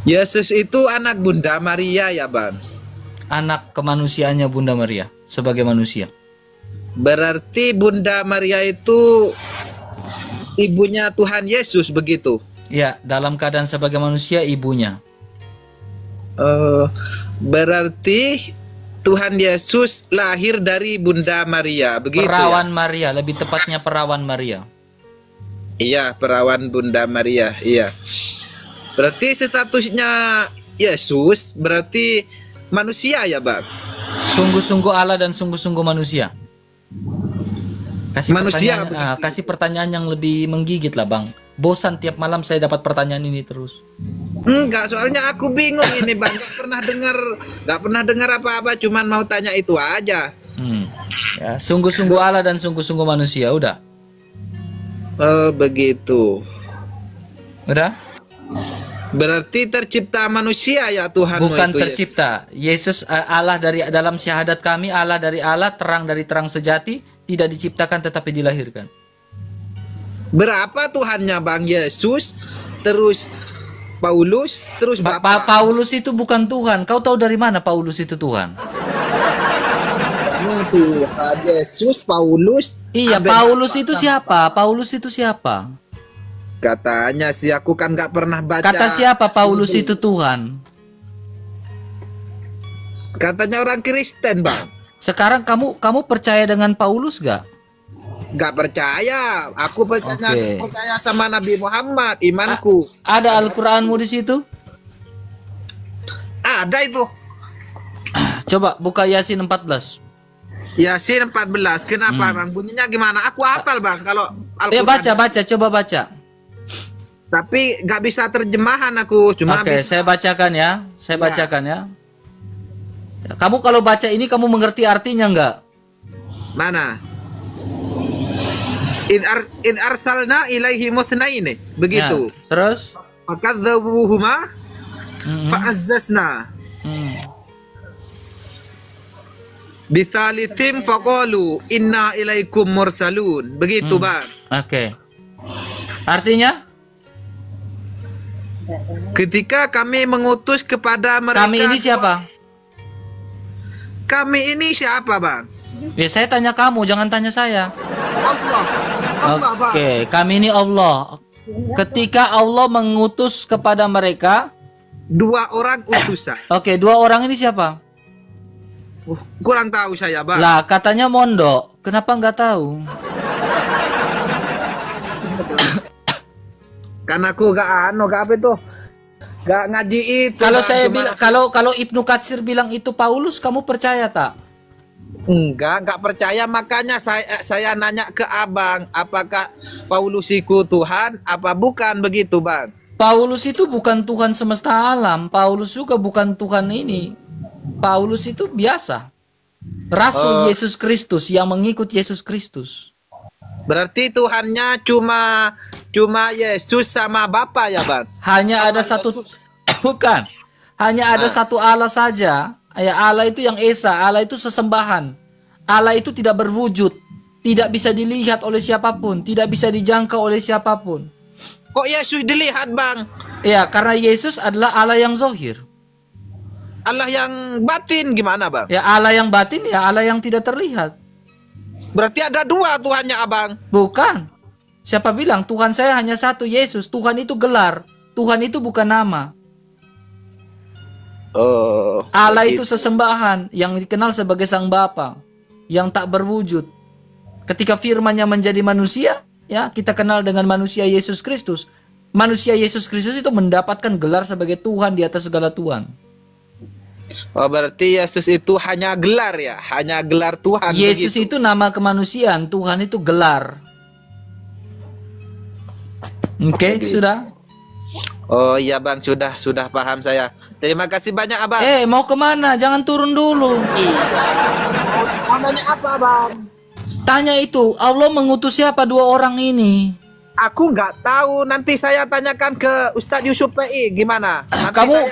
Yesus itu anak Bunda Maria ya Bang. Anak kemanusiaannya Bunda Maria sebagai manusia. Berarti Bunda Maria itu ibunya Tuhan Yesus begitu? Ya, dalam keadaan sebagai manusia ibunya. Berarti Tuhan Yesus lahir dari Bunda Maria begitu Perawan ya? Maria, lebih tepatnya perawan Maria. Iya, perawan Bunda Maria. Iya. Berarti statusnya Yesus berarti manusia ya Bang? Sungguh-sungguh Allah dan sungguh-sungguh manusia. Manusia Kasih pertanyaan yang lebih menggigit lah Bang. Bosan tiap malam saya dapat pertanyaan ini terus. Enggak, soalnya aku bingung ini Bang. Gak pernah dengar apa-apa. Cuman mau tanya itu aja. Ya, sungguh-sungguh Allah dan sungguh-sungguh manusia. Udah. Begitu. Udah? Berarti tercipta manusia ya Tuhanmu Bukan itu, tercipta. Yesus Allah dari dalam syahadat kami, Allah dari Allah, terang dari terang sejati, tidak diciptakan tetapi dilahirkan. Berapa Tuhannya Bang? Yesus, terus Paulus, terus Bapak. Paulus itu bukan Tuhan. Kau tahu dari mana Paulus itu Tuhan? Ini Tuhan Yesus, Paulus. Iya, Paulus itu siapa? Paulus itu siapa? Katanya sih aku kan nggak pernah baca. Kata siapa Paulus itu Tuhan? Katanya orang Kristen Bang. Sekarang kamu percaya dengan Paulus gak? Nggak percaya. Aku percaya sama Nabi Muhammad, imanku. Ada Al-Qur'anmu di situ? Ada itu. Coba buka Yasin 14. Yasin 14. Kenapa Bang? Bunyinya gimana? Aku hafal Bang kalau Al-Qur'an. Coba baca. Tapi nggak bisa terjemahan aku. Cuma Oke, bisa. saya bacakan ya. Saya bacakan ya. Kamu kalau baca ini kamu mengerti artinya nggak? Mana? In arsalna ilaihi muthnaini. Begitu. Ya, terus? Fakadzabuhuma fa'azzazna. Bitsalitim faqalu inna ilaikum mursalun. Begitu Bang. Oke. Artinya? Ketika kami mengutus kepada mereka. Kami ini siapa? Kami ini siapa Bang? Ya saya tanya kamu, jangan tanya saya. Allah. Allah Bang. Oke, kami ini Allah. Ketika Allah mengutus kepada mereka 2 orang utusan. Oke, 2 orang ini siapa? Kurang tahu saya Bang. Lah katanya mondok, kenapa nggak tahu? Karena aku gak apa itu. Gak ngaji itu. Kalau Bang. saya bilang, kalau Ibnu Katsir bilang itu Paulus, kamu percaya tak? Enggak percaya, makanya saya nanya ke Abang, apakah Paulus itu Tuhan apa bukan begitu Bang? Paulus itu bukan Tuhan semesta alam. Paulus juga bukan Tuhan ini. Paulus itu biasa. Rasul Yesus Kristus yang mengikut Yesus Kristus. Berarti Tuhannya cuma Yesus sama Bapa ya Bang? Hanya ada satu, bukan. Hanya ada satu Allah saja. Ya, Allah itu yang esa, Allah itu sesembahan. Allah itu tidak berwujud, tidak bisa dilihat oleh siapapun, tidak bisa dijangkau oleh siapapun. Kok Yesus dilihat Bang? Ya, karena Yesus adalah Allah yang zahir. Allah yang batin gimana Bang? Ya, Allah yang batin, ya Allah yang tidak terlihat. Berarti ada 2 Tuhannya Abang? Bukan. Siapa bilang Tuhan saya hanya satu, Yesus? Tuhan itu gelar. Tuhan itu bukan nama. Allah itu sesembahan yang dikenal sebagai Sang Bapa yang tak berwujud. Ketika firman-Nya menjadi manusia, ya kita kenal dengan manusia Yesus Kristus. Manusia Yesus Kristus itu mendapatkan gelar sebagai Tuhan di atas segala Tuhan. Oh, berarti Yesus itu hanya gelar ya? Hanya gelar Tuhan. Yesus begitu? itu nama kemanusiaan, Tuhan itu gelar. Oke, sudah? Oh iya Bang, sudah paham saya. Terima kasih banyak Abang. Mau kemana? Jangan turun dulu. Mau nanya apa Bang? Tanya itu, Allah mengutus siapa 2 orang ini? Aku nggak tahu, nanti saya tanyakan ke Ustadz Yusuf PI gimana.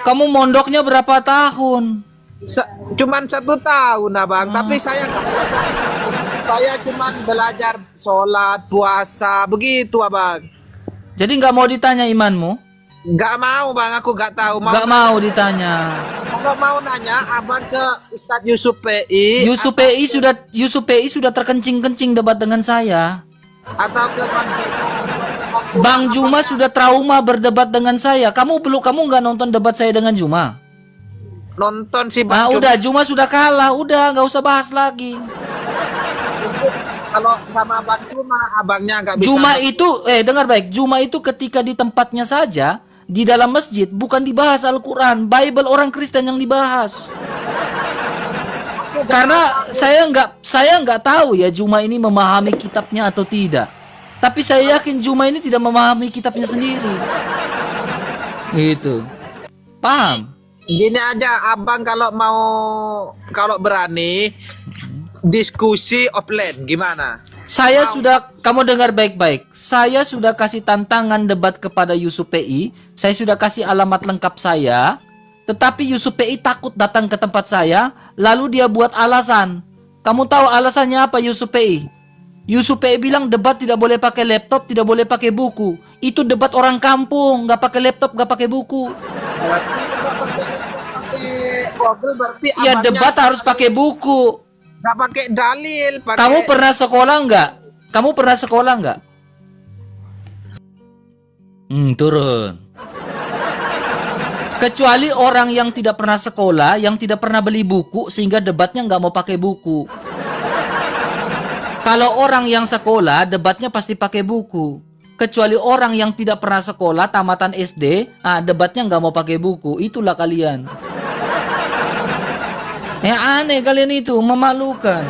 Kamu mondoknya berapa tahun? Cuman 1 tahun Abang, tapi saya cuman belajar sholat, puasa, begitu Abang. Jadi nggak mau ditanya imanmu? Nggak mau bang, aku nggak tahu. Nggak mau ditanya. Kalau mau nanya, abang ke Ustadz Yusuf PI. Yusuf PI sudah terkencing-kencing debat dengan saya. Atau ke Bang Juma sudah trauma berdebat dengan saya. Kamu nggak nonton debat saya dengan Juma? nonton sih Ah, bang. udah Juma sudah kalah, udah nggak usah bahas lagi. Kalau sama abang Cuma, abangnya nggak bisa. Juma itu, dengar baik, Juma itu ketika di tempatnya saja, di dalam masjid, bukan dibahas Al-Quran, Bible orang Kristen yang dibahas. Karena saya nggak tahu ya Juma ini memahami kitabnya atau tidak. Tapi saya yakin Juma ini tidak memahami kitabnya sendiri. Gitu. Paham? Gini aja, abang kalau berani diskusi offline gimana? Kamu dengar baik-baik. Saya sudah kasih tantangan debat kepada Yusuf PI. Saya sudah kasih alamat lengkap saya. Tetapi Yusuf PI takut datang ke tempat saya. Lalu dia buat alasan. Kamu tahu alasannya apa Yusuf PI? Yusuf PI bilang debat tidak boleh pakai laptop, tidak boleh pakai buku. Itu debat orang kampung, nggak pakai laptop, nggak pakai buku. Berarti Ya debat harus pakai buku. nggak pakai dalil. Kamu pernah sekolah nggak? Kamu pernah sekolah nggak? Turun. Kecuali orang yang tidak pernah sekolah, yang tidak pernah beli buku, sehingga debatnya nggak mau pakai buku. Kalau orang yang sekolah, debatnya pasti pakai buku. Kecuali orang yang tidak pernah sekolah, tamatan SD, debatnya nggak mau pakai buku. Itulah kalian. Ya aneh kalian itu, memalukan.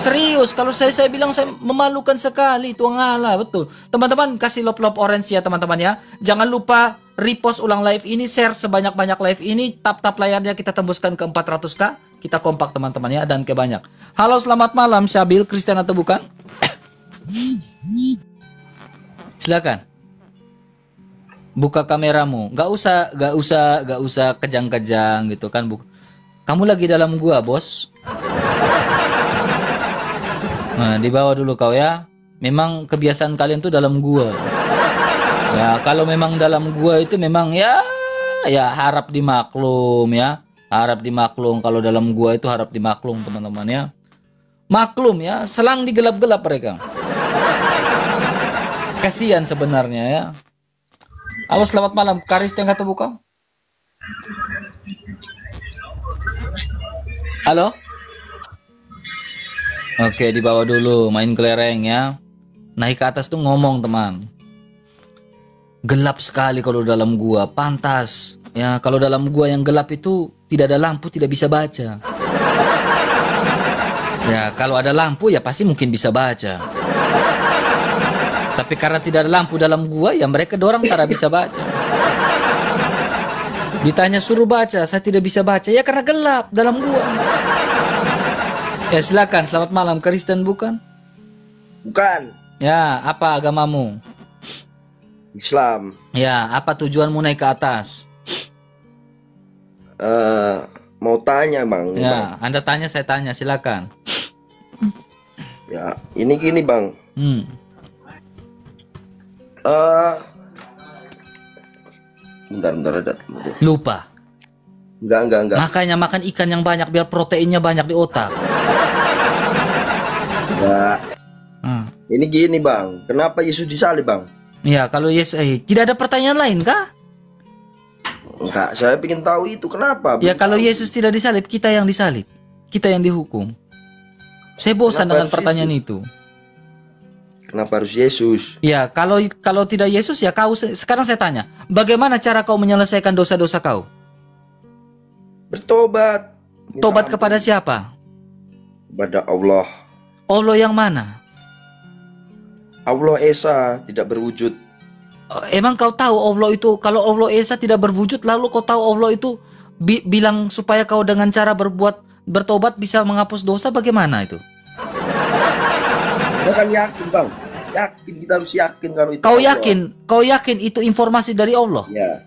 Serius, kalau saya bilang saya memalukan sekali, itu ngalah, betul. Teman-teman, kasih love orange ya teman-teman ya. Jangan lupa repost ulang live ini, share sebanyak-banyak live ini, tap-tap layarnya kita tembuskan ke 400k. Kita kompak teman-teman ya, dan ke banyak. Halo, selamat malam, Syabil, Kristen atau bukan? Silakan. Buka kameramu. Gak usah kejang-kejang gitu kan. Kamu lagi dalam gua, bos. Nah, dibawa dulu kau ya. Memang kebiasaan kalian tuh dalam gua. Ya, kalau memang dalam gua itu memang ya harap dimaklum ya. Harap dimaklum, kalau dalam gua itu harap dimaklum teman-teman ya. Maklum ya, selang digelap-gelap mereka. Kasihan sebenarnya ya. Halo, selamat malam, Karis tengah atau buka? Halo? Oke, dibawa dulu, main kelereng ya. Naik ke atas tuh ngomong teman. Gelap sekali kalau dalam gua, pantas. Ya, kalau dalam gua yang gelap itu tidak ada lampu, tidak bisa baca. Ya, kalau ada lampu ya pasti mungkin bisa baca. Tapi karena tidak ada lampu dalam gua, ya mereka dorang tidak bisa baca. Ditanya suruh baca, saya tidak bisa baca. Ya karena gelap dalam gua. Ya silakan, selamat malam, Kristen bukan? Bukan. Ya, apa agamamu? Islam. Ya, apa tujuanmu naik ke atas? Mau tanya bang. Ya, Anda tanya, saya tanya, silakan. Ya, ini gini bang. Bentar ada. Lupa. Enggak. Makanya makan ikan yang banyak biar proteinnya banyak di otak. Enggak. Ini gini bang. Kenapa Yesus disalib bang? Ya, kalau Yesus, tidak ada pertanyaan lain kah? Enggak, saya ingin tahu itu kenapa. Ya, kalau Yesus tidak disalib, kita yang disalib. Kita yang dihukum. Saya bosan dengan pertanyaan itu. Kenapa harus Yesus? Ya, kalau tidak Yesus ya kau. Sekarang saya tanya, bagaimana cara kau menyelesaikan dosa-dosa kau? Bertobat. Tobat kepada siapa? Kepada Allah. Allah yang mana? Allah Esa tidak berwujud. Emang kau tahu Allah itu, kalau Allah Esa tidak berwujud, lalu kau tahu Allah itu bilang supaya kau dengan cara bertobat bisa menghapus dosa, bagaimana itu? Kita kan yakin bang. Yakin, kita harus yakin kalau itu. Kau yakin itu informasi dari Allah? Ya.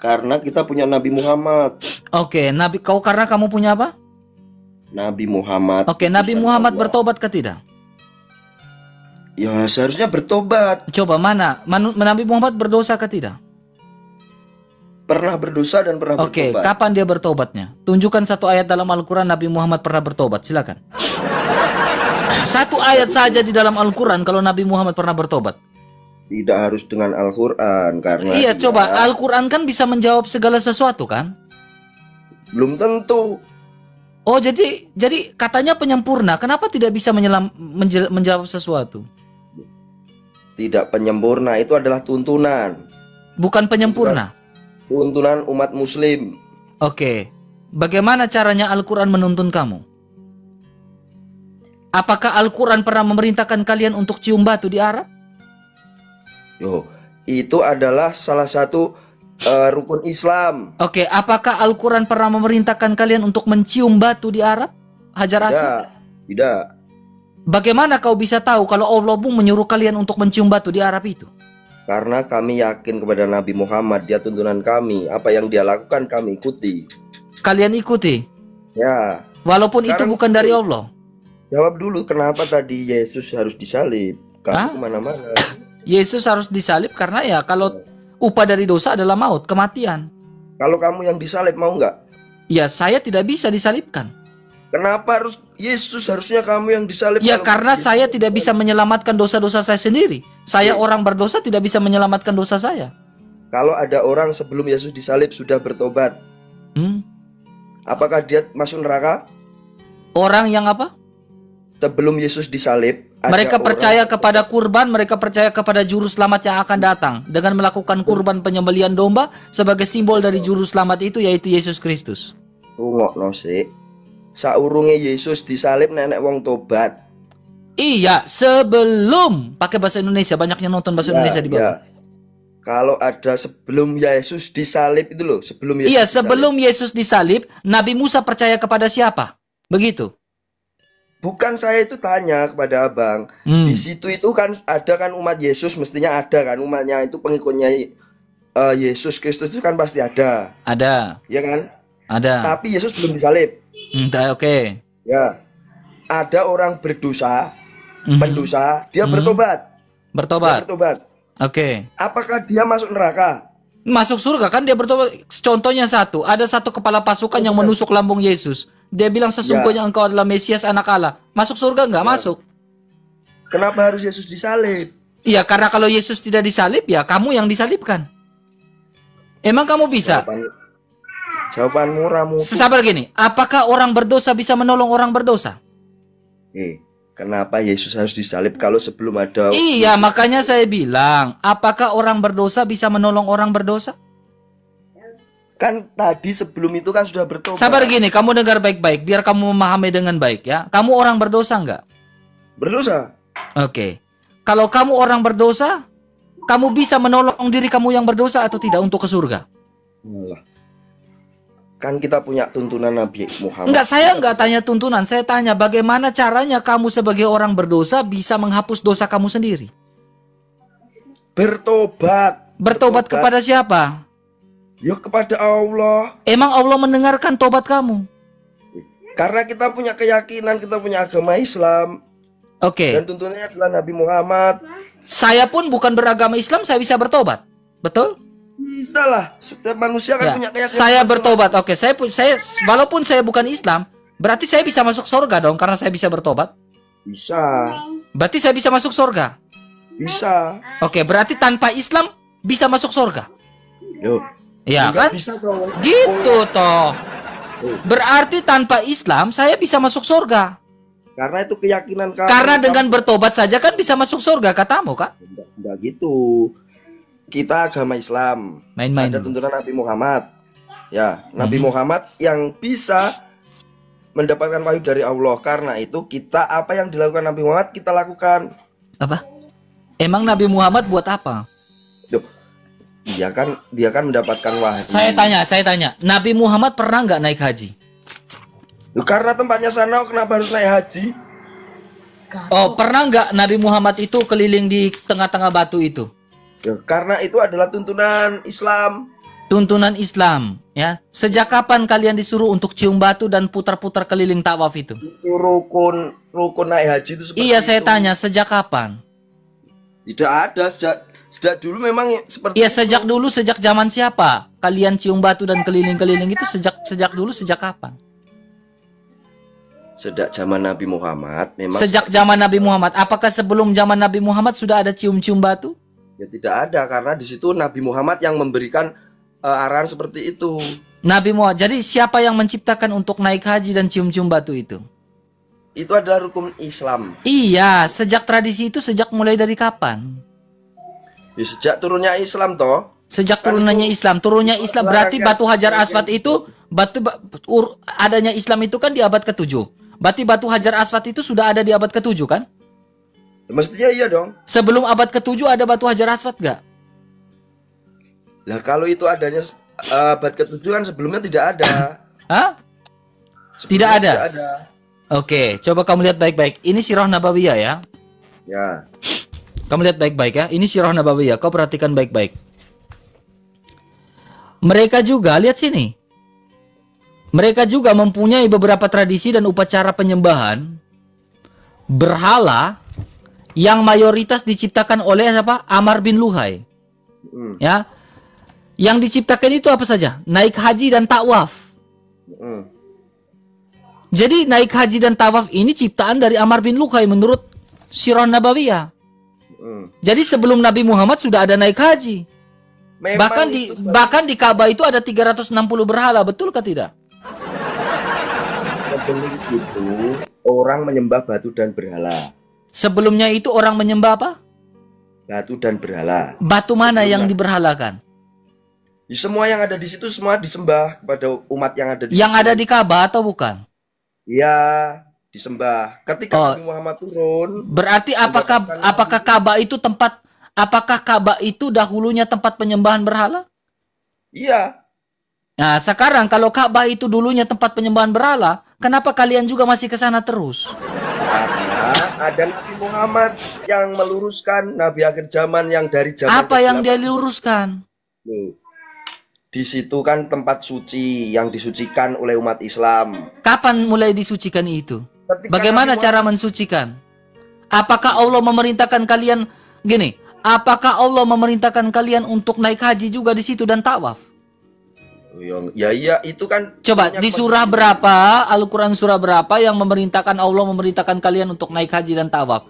Karena kita punya Nabi Muhammad. Oke, karena kamu punya apa? Nabi Muhammad. Oke, Nabi Muhammad bertobat ke tidak? Ya seharusnya bertobat. Coba mana? Nabi Muhammad berdosa ke tidak? pernah berdosa dan pernah Oke, bertobat. kapan dia bertobatnya? Tunjukkan satu ayat dalam Al-Quran Nabi Muhammad pernah bertobat. Silakan. Satu ayat saja di dalam Al-Quran kalau Nabi Muhammad pernah bertobat. Tidak harus dengan Al-Quran karena Iya, dia coba Al-Quran kan bisa menjawab segala sesuatu kan? belum tentu. Oh, jadi katanya penyempurna. Kenapa tidak bisa menjawab sesuatu? Tidak penyempurna, itu adalah tuntunan. Bukan penyempurna. Tuntunan umat muslim. Oke. Bagaimana caranya Al-Quran menuntun kamu? Apakah Al-Quran pernah memerintahkan kalian untuk cium batu di Arab? Yo, itu adalah salah satu rukun Islam. Oke, apakah Al-Quran pernah memerintahkan kalian untuk mencium batu di Arab? Hajar Aswad? Tidak, tidak. Bagaimana kau bisa tahu kalau Allah pun menyuruh kalian untuk mencium batu di Arab itu? Karena kami yakin kepada Nabi Muhammad, dia tuntunan kami. Apa yang dia lakukan kami ikuti. Kalian ikuti? Ya. Walaupun itu Sekarang bukan dari Allah? Jawab dulu kenapa tadi Yesus harus disalib? Hah? Kamu kemana-mana. Yesus harus disalib karena ya kalau upah dari dosa adalah maut, kematian. Kalau kamu yang disalib mau nggak? Ya, saya tidak bisa disalibkan. Kenapa harus Yesus, harusnya kamu yang disalib? Ya, Kalau karena Yesus- saya tidak bisa menyelamatkan dosa-dosa saya sendiri. Saya orang berdosa tidak bisa menyelamatkan dosa saya. Kalau ada orang sebelum Yesus disalib sudah bertobat, apakah dia masuk neraka? Orang yang apa? Sebelum Yesus disalib, ada Mereka orang- percaya kepada kurban, mereka percaya kepada juru selamat yang akan datang dengan melakukan kurban penyembelian domba sebagai simbol dari juru selamat itu, yaitu Yesus Kristus. Rungokno sik. Saurunge Yesus disalib nenek wong tobat. Iya, sebelum pakai bahasa Indonesia, banyak yang nonton bahasa Indonesia di bawah. Kalau ada sebelum Yesus disalib itu loh, sebelum Yesus Iya, disalib. sebelum Yesus disalib, Nabi Musa percaya kepada siapa? Begitu. Bukan, saya itu tanya kepada abang. Di situ itu kan ada kan umat Yesus, mestinya ada kan umatnya itu pengikutnya Yesus Kristus itu kan pasti ada, Ada, ya kan? ada. Tapi Yesus belum disalib. Oke. Ya, ada orang berdosa, pendosa, dia bertobat. Dia Bertobat. bertobat. Oke. Apakah dia masuk neraka? Masuk surga kan dia bertobat. Contohnya satu, ada satu kepala pasukan yang menusuk lambung Yesus. Dia bilang sesungguhnya engkau adalah Mesias anak Allah. Masuk surga enggak? Masuk. Kenapa harus Yesus disalib? Iya, karena kalau Yesus tidak disalib, ya kamu yang disalibkan. Emang kamu bisa? Jawabanmu ramu. Sabar gini, apakah orang berdosa bisa menolong orang berdosa? Kenapa Yesus harus disalib kalau sebelum ada Iya, makanya saya bilang, apakah orang berdosa bisa menolong orang berdosa? Kan tadi sebelum itu kan sudah bertobat. Sabar gini, kamu dengar baik-baik, biar kamu memahami dengan baik ya. Kamu orang berdosa enggak? Berdosa. Oke. Kalau kamu orang berdosa, kamu bisa menolong diri kamu yang berdosa atau tidak untuk ke surga? Alah. Kan kita punya tuntunan Nabi Muhammad. Enggak, saya enggak tanya tuntunan. Saya tanya bagaimana caranya kamu sebagai orang berdosa bisa menghapus dosa kamu sendiri. Bertobat. Bertobat kepada siapa? Ya kepada Allah. Emang Allah mendengarkan tobat kamu? Karena kita punya keyakinan, kita punya agama Islam. Oke. Dan tuntunannya adalah Nabi Muhammad. Saya pun bukan beragama Islam, saya bisa bertobat. Betul? Bisa lah. Setiap manusia kan Ya. punya keyakinan. Saya masing-masing. bertobat. Oke, saya walaupun saya bukan Islam, berarti saya bisa masuk surga dong karena saya bisa bertobat. Bisa. Berarti saya bisa masuk surga. Bisa. Oke, berarti tanpa Islam bisa masuk surga. Loh. Ya Enggak kan? bisa dong. Gitu toh. Berarti tanpa Islam saya bisa masuk surga. Karena itu keyakinan kamu. Karena dengan bertobat saja kan bisa masuk surga katamu kan? Enggak gitu. Kita agama Islam. Main-main Ada dulu. tuntunan Nabi Muhammad. Ya, Nabi Mhm. Muhammad yang bisa mendapatkan wahyu dari Allah. Karena itu kita apa yang dilakukan Nabi Muhammad kita lakukan. Apa? Emang Nabi Muhammad buat apa? Loh, dia kan mendapatkan wahyu. Saya tanya. Nabi Muhammad pernah nggak naik haji? Loh, karena tempatnya sana kenapa harus naik haji? Oh, pernah nggak Nabi Muhammad itu keliling di tengah-tengah batu itu? Ya, karena itu adalah tuntunan Islam. Tuntunan Islam, ya. Sejak kapan kalian disuruh untuk cium batu dan putar-putar keliling tawaf itu? Itu rukun naik haji itu seperti Iya, saya itu. tanya, sejak kapan? Tidak ada sejak Sejak dulu memang seperti Ya itu. sejak dulu, sejak zaman siapa? Kalian cium batu dan keliling-keliling itu sejak dulu, sejak kapan? Sejak zaman Nabi Muhammad memang Sejak zaman Nabi Muhammad. Apakah sebelum zaman Nabi Muhammad sudah ada cium-cium batu? ya tidak ada, karena di situ Nabi Muhammad yang memberikan arahan seperti itu. Nabi Muhammad. Jadi siapa yang menciptakan untuk naik haji dan cium-cium batu itu? Itu adalah rukun Islam. Iya, sejak tradisi itu sejak mulai dari kapan? Ya, sejak turunnya Islam toh. Sejak Kan turunannya itu Islam. Turunnya Islam berarti batu Hajar Aswad itu adanya Islam itu kan di abad ke-7. Berarti batu Hajar Aswad itu sudah ada di abad ke-7 kan? Ya, mestinya iya dong. Sebelum abad ke-7 ada batu Hajar Aswad gak? Lah kalau itu adanya abad ke-7 kan sebelumnya tidak ada. Hah? Sebelumnya Tidak ada? Tidak ada. Oke, coba kamu lihat baik-baik. Ini Sirah Nabawiyah ya. Ya. Kamu lihat baik-baik ya. Ini Sirah Nabawiyah. Kau perhatikan baik-baik. Mereka juga, lihat sini. Mereka juga mempunyai beberapa tradisi dan upacara penyembahan berhala yang mayoritas diciptakan oleh siapa? Amr bin Luhai. Ya. Yang diciptakan itu apa saja? Naik haji dan tawaf. Jadi naik haji dan tawaf ini ciptaan dari Amr bin Luhai menurut Sirah Nabawiyah. Jadi sebelum Nabi Muhammad sudah ada naik haji. Memang Bahkan di Ka'bah itu ada 360 berhala, betul kah tidak? sebelum itu orang menyembah batu dan berhala. Sebelumnya itu orang menyembah apa? Batu dan berhala. Batu mana yang diberhalakan? Ya, semua yang ada di situ semua disembah kepada umat yang ada di Yang situ. ada di Ka'bah atau bukan? Ya, disembah. Ketika Oh. Nabi Muhammad turun, Berarti apakah Ka'bah itu Ka'bah itu dahulunya tempat penyembahan berhala? iya. Nah, sekarang kalau Ka'bah itu dulunya tempat penyembahan berhala, kenapa kalian juga masih ke sana terus? Karena ada Nabi Muhammad yang meluruskan Nabi akhir zaman yang dari zaman Apa yang dia ke-8. luruskan? Loh, di situ kan tempat suci yang disucikan oleh umat Islam. Kapan mulai disucikan itu? Ketika Bagaimana Nabi cara mensucikan? Apakah Allah memerintahkan kalian gini? Apakah Allah memerintahkan kalian untuk naik haji juga di situ dan tawaf? Ya iya itu kan Coba banyak di surah berapa, Al-Quran surah berapa yang Allah memerintahkan kalian untuk naik haji dan tawaf?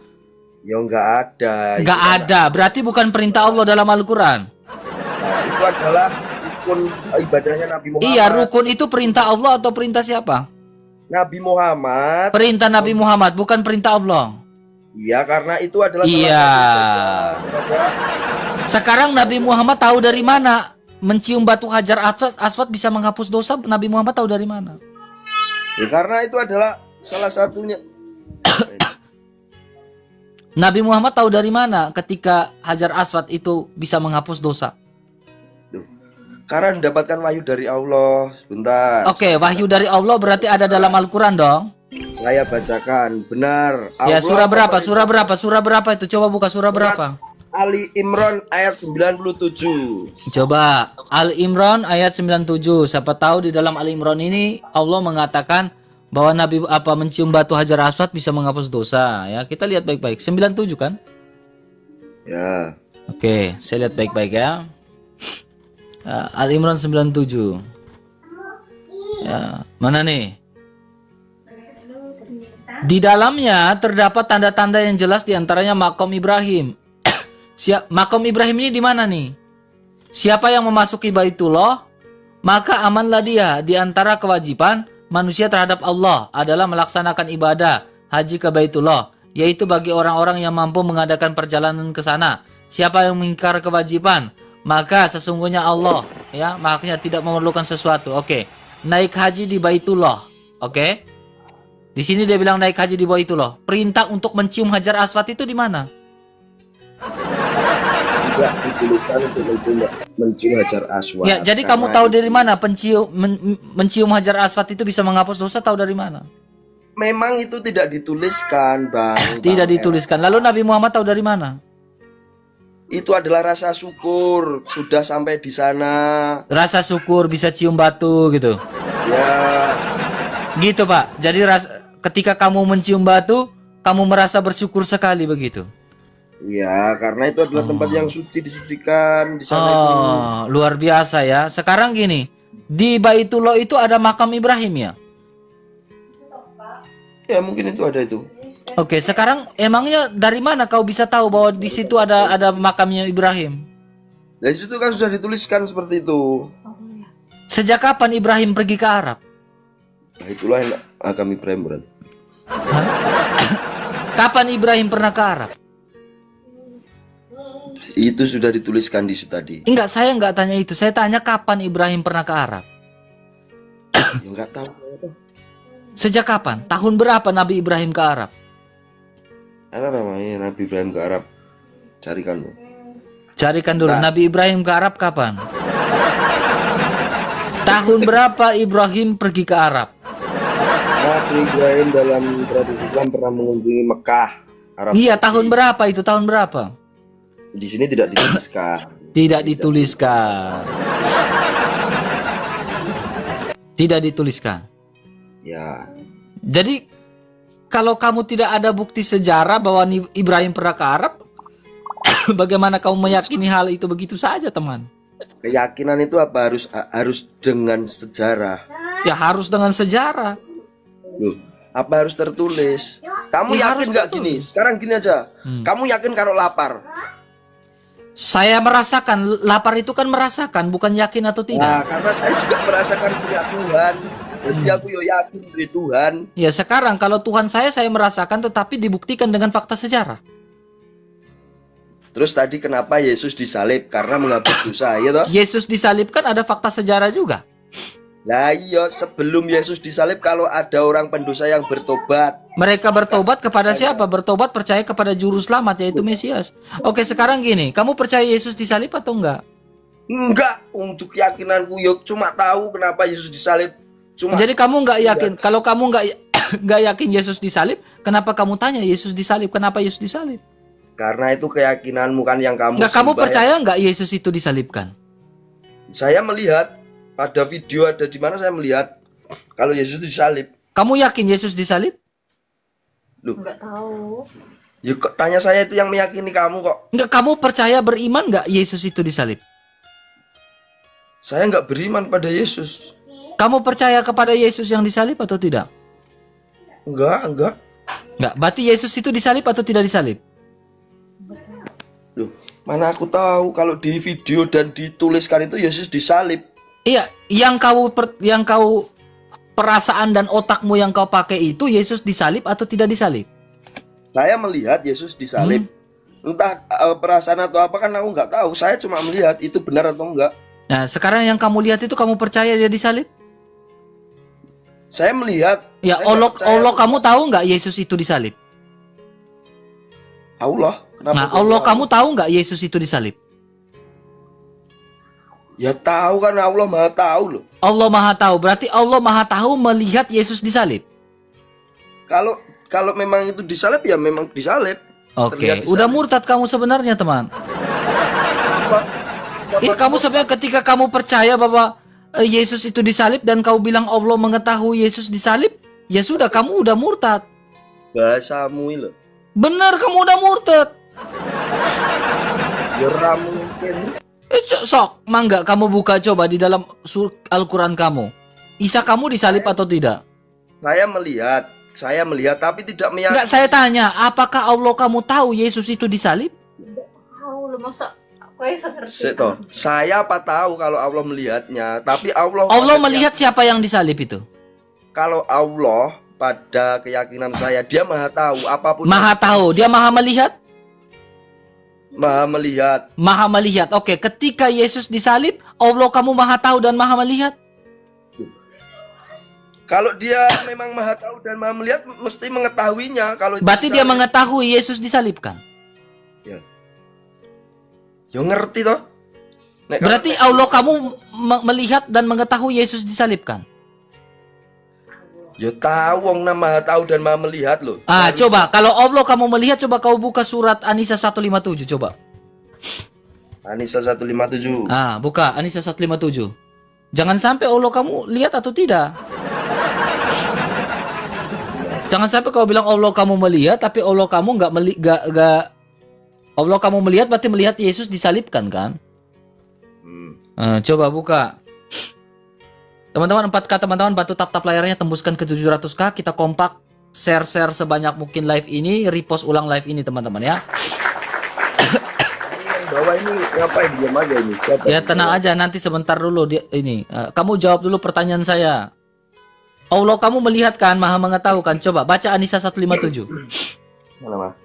Ya nggak ada. Nggak Itu kan ada, berarti bukan perintah Allah dalam Al-Quran. Nah, itu adalah rukun ibadahnya Nabi Muhammad. Iya, rukun itu perintah Allah atau perintah siapa? Nabi Muhammad. Perintah Nabi Muhammad, bukan perintah Allah. Iya, karena itu adalah salah Iya. satu ibadah. Sekarang Nabi Muhammad tahu dari mana mencium batu Hajar Aswad bisa menghapus dosa? Nabi Muhammad tahu dari mana? Ya, karena itu adalah salah satunya. Nabi Muhammad tahu dari mana ketika Hajar Aswad itu bisa menghapus dosa? Duh, karena mendapatkan wahyu dari Allah. Sebentar. Oke, wahyu dari Allah berarti ada dalam Al-Quran dong. Saya bacakan. Benar. Ya, Allah surah berapa? memerintah- Surah berapa? Surah berapa itu? Coba buka surah berapa? Ali Imran ayat 97. Coba Al Imran ayat 97. Siapa tahu di dalam Al Imran ini Allah mengatakan bahwa Nabi mencium batu Hajar Aswad bisa menghapus dosa ya. Kita lihat baik-baik. 97 kan? Ya. Oke, saya lihat baik-baik ya. Al Imran 97. Ya, mana nih? Di dalamnya terdapat tanda-tanda yang jelas diantaranya makom Ibrahim. Makom Ibrahim ini di mana nih? Siapa yang memasuki Baitullah, maka amanlah dia. Di antara kewajiban manusia terhadap Allah adalah melaksanakan ibadah haji ke Baitullah, yaitu bagi orang-orang yang mampu mengadakan perjalanan ke sana. Siapa yang mengingkar kewajiban, maka sesungguhnya Allah ya, makanya tidak memerlukan sesuatu. Oke. Naik haji di Baitullah. Oke. Di sini dia bilang naik haji di Baitullah. Perintah untuk mencium Hajar Aswad itu di mana? Tidak dituliskan untuk mencium Hajar Aswad. Ya, jadi kamu tahu dari mana mencium Hajar Aswad itu bisa menghapus dosa? Tahu dari mana? Memang itu tidak dituliskan, Bang. Tidak Bang. dituliskan. Lalu Nabi Muhammad tahu dari mana? Itu adalah rasa syukur sudah sampai di sana. Rasa syukur bisa cium batu gitu. Ya, Gitu, Pak. Jadi ketika kamu mencium batu, kamu merasa bersyukur sekali begitu. Ya, karena itu adalah tempat yang suci, disucikan di sana itu. Oh, luar biasa ya. Sekarang gini, di Baitullah itu ada makam Ibrahim ya? Ya, mungkin itu ada itu. Oke, sekarang emangnya dari mana kau bisa tahu bahwa di situ ada makamnya Ibrahim? Dari situ kan sudah dituliskan seperti itu. Sejak kapan Ibrahim pergi ke Arab? Nah, itulah yang kami Ibrahim. Kapan Ibrahim pernah ke Arab? Itu sudah dituliskan di situ tadi. Enggak, saya enggak tanya itu. Saya tanya kapan Ibrahim pernah ke Arab? Ya nggak tahu. Sejak kapan? Tahun berapa Nabi Ibrahim ke Arab? Ada namanya Nabi Ibrahim ke Arab. Carikan lo. Carikan dulu. Nabi Ibrahim ke Arab kapan? Tahun berapa Ibrahim pergi ke Arab? Nabi Ibrahim dalam tradisi Islam pernah mengunjungi Mekah, Arab Iya, Saudi. tahun berapa itu? Tahun berapa? Di sini tidak dituliskan. Tidak dituliskan. Tidak dituliskan. Ya, Jadi kalau kamu tidak ada bukti sejarah bahwa Ibrahim pernah ke Arab, bagaimana kamu meyakini hal itu begitu saja, teman? keyakinan itu apa harus dengan sejarah. Ya harus dengan sejarah. Loh, apa harus tertulis? Kamu Ya, yakin harus nggak tertulis. gini? Sekarang gini aja. Kamu yakin kalau lapar? Saya merasakan, lapar itu kan merasakan, bukan yakin atau Nah, tidak. karena saya juga merasakan punya Tuhan. Jadi aku yo yakin dari Tuhan. Ya sekarang kalau Tuhan saya merasakan tetapi dibuktikan dengan fakta sejarah. Terus tadi kenapa Yesus disalib? Karena menghapus dosa, ya toh? Yesus disalibkan ada fakta sejarah juga. Lah iya, sebelum Yesus disalib kalau ada orang pendosa yang bertobat. Mereka bertobat kepada siapa? Bertobat percaya kepada juru selamat yaitu Mesias. Oke, sekarang gini, kamu percaya Yesus disalib atau enggak? Enggak, untuk keyakinanku yo cuma tahu kenapa Yesus disalib. Cuma Jadi kamu nggak yakin? Kalau kamu nggak yakin Yesus disalib, kenapa kamu tanya Yesus disalib? Kenapa Yesus disalib? karena itu keyakinanmu kan yang kamu Nggak, kamu sembah. percaya nggak Yesus itu disalibkan? Saya melihat ada video ada di mana saya melihat kalau Yesus disalib. Kamu yakin Yesus disalib? Loh, Nggak tahu. ya kok tanya saya itu yang meyakini kamu kok. Nggak, kamu percaya beriman nggak Yesus itu disalib? Saya nggak beriman pada Yesus. Kamu percaya kepada Yesus yang disalib atau tidak? Enggak. Nggak, berarti Yesus itu disalib atau tidak disalib? Loh, mana aku tahu kalau di video dan dituliskan itu Yesus disalib. Iya, yang kau perasaan dan otakmu yang kau pakai itu Yesus disalib atau tidak disalib? Saya melihat Yesus disalib. Entah perasaan atau apa kan aku nggak tahu. Saya cuma melihat itu benar atau enggak. Nah, sekarang yang kamu lihat itu kamu percaya dia disalib? Saya melihat. Ya, saya nggak percaya. Allah kamu tahu nggak Yesus itu disalib? Allah. Kenapa Nah, kok Allah tahu? kamu tahu nggak Yesus itu disalib? Ya tahu kan Allah Maha tahu loh. Allah Maha tahu, berarti Allah Maha tahu melihat Yesus disalib. Kalau memang itu disalib ya memang disalib. Oke, Terlihat disalib. udah murtad kamu sebenarnya, teman. Kamu sebenarnya ketika kamu percaya bahwa Yesus itu disalib dan kau bilang Allah mengetahui Yesus disalib, ya sudah kamu udah murtad. Bahasamu loh. Benar, kamu udah murtad. Ya ora mungkin. Sok, mangga kamu buka coba di dalam Al-Quran kamu. Isa kamu disalib atau tidak? Saya melihat tapi tidak meyakini. Enggak, saya tanya, apakah Allah kamu tahu Yesus itu disalib? Tahu lu masa aku yang ngerti. Seto, saya apa tahu kalau Allah melihatnya, tapi Allah Melihat siapa yang disalib itu? Kalau Allah pada keyakinan saya dia Maha tahu apapun. Maha tahu, dia maha melihat? Maha melihat. Maha melihat. Oke, ketika Yesus disalib, Allah kamu maha tahu dan maha melihat? Kalau dia memang Maha tahu dan Maha melihat mesti mengetahuinya kalau itu Berarti dia disalib. mengetahui Yesus disalibkan. Ya ngerti toh. Nek kalau- Berarti Allah kamu melihat dan mengetahui Yesus disalibkan. Ya tahu wong Maha tahu dan Maha melihat loh. Ah, Harus- coba kalau Allah kamu melihat, coba kau buka surat An-Nisa 157 coba. An-Nisa 157. Ah, buka An-Nisa 157. Jangan sampai Allah kamu lihat atau tidak. Jangan sampai kau bilang Allah kamu melihat tapi Allah kamu Allah kamu melihat berarti melihat Yesus disalibkan kan? Coba buka. Teman-teman 4K, teman-teman bantu tap-tap layarnya, tembuskan ke 700K. Kita kompak share sebanyak mungkin live ini, repost ulang live ini teman-teman ya. Bawah ini ngapain diam aja ini? Siapa Ya tenang aja, nanti sebentar dulu ini. Kamu jawab dulu pertanyaan saya. Allah kamu melihat kan, maha mengetahui kan? Coba baca Anisa 157. Mana, Mas?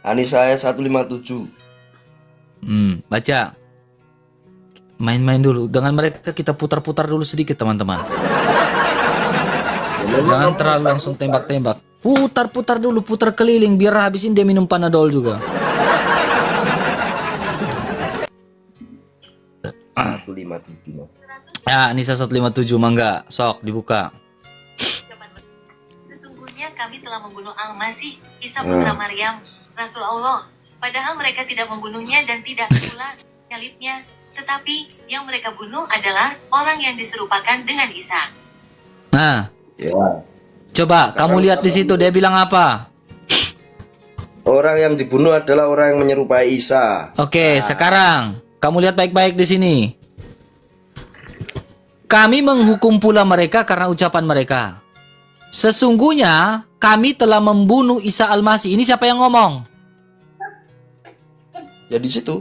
Anisa 157. Baca. Main-main dulu. Dengan mereka kita putar-putar dulu sedikit teman-teman. Jangan terlalu langsung tembak-tembak. Putar-putar dulu, putar keliling biar habisin dia minum Panadol juga. 157. Ya, Anissa 157 mangga, sok dibuka. Sesungguhnya kami telah membunuh Al-Masih, Isa putra Maryam, Rasul Allah. Padahal mereka tidak membunuhnya dan tidak pula menyalibnya, tetapi yang mereka bunuh adalah orang yang diserupakan dengan Isa. Nah, Ya. coba kamu lihat di situ dia bilang apa? Orang yang dibunuh adalah orang yang menyerupai Isa. Oke, sekarang kamu lihat baik-baik di sini. Kami menghukum pula mereka karena ucapan mereka. Sesungguhnya kami telah membunuh Isa Al-Masih. Ini siapa yang ngomong? Ya di situ.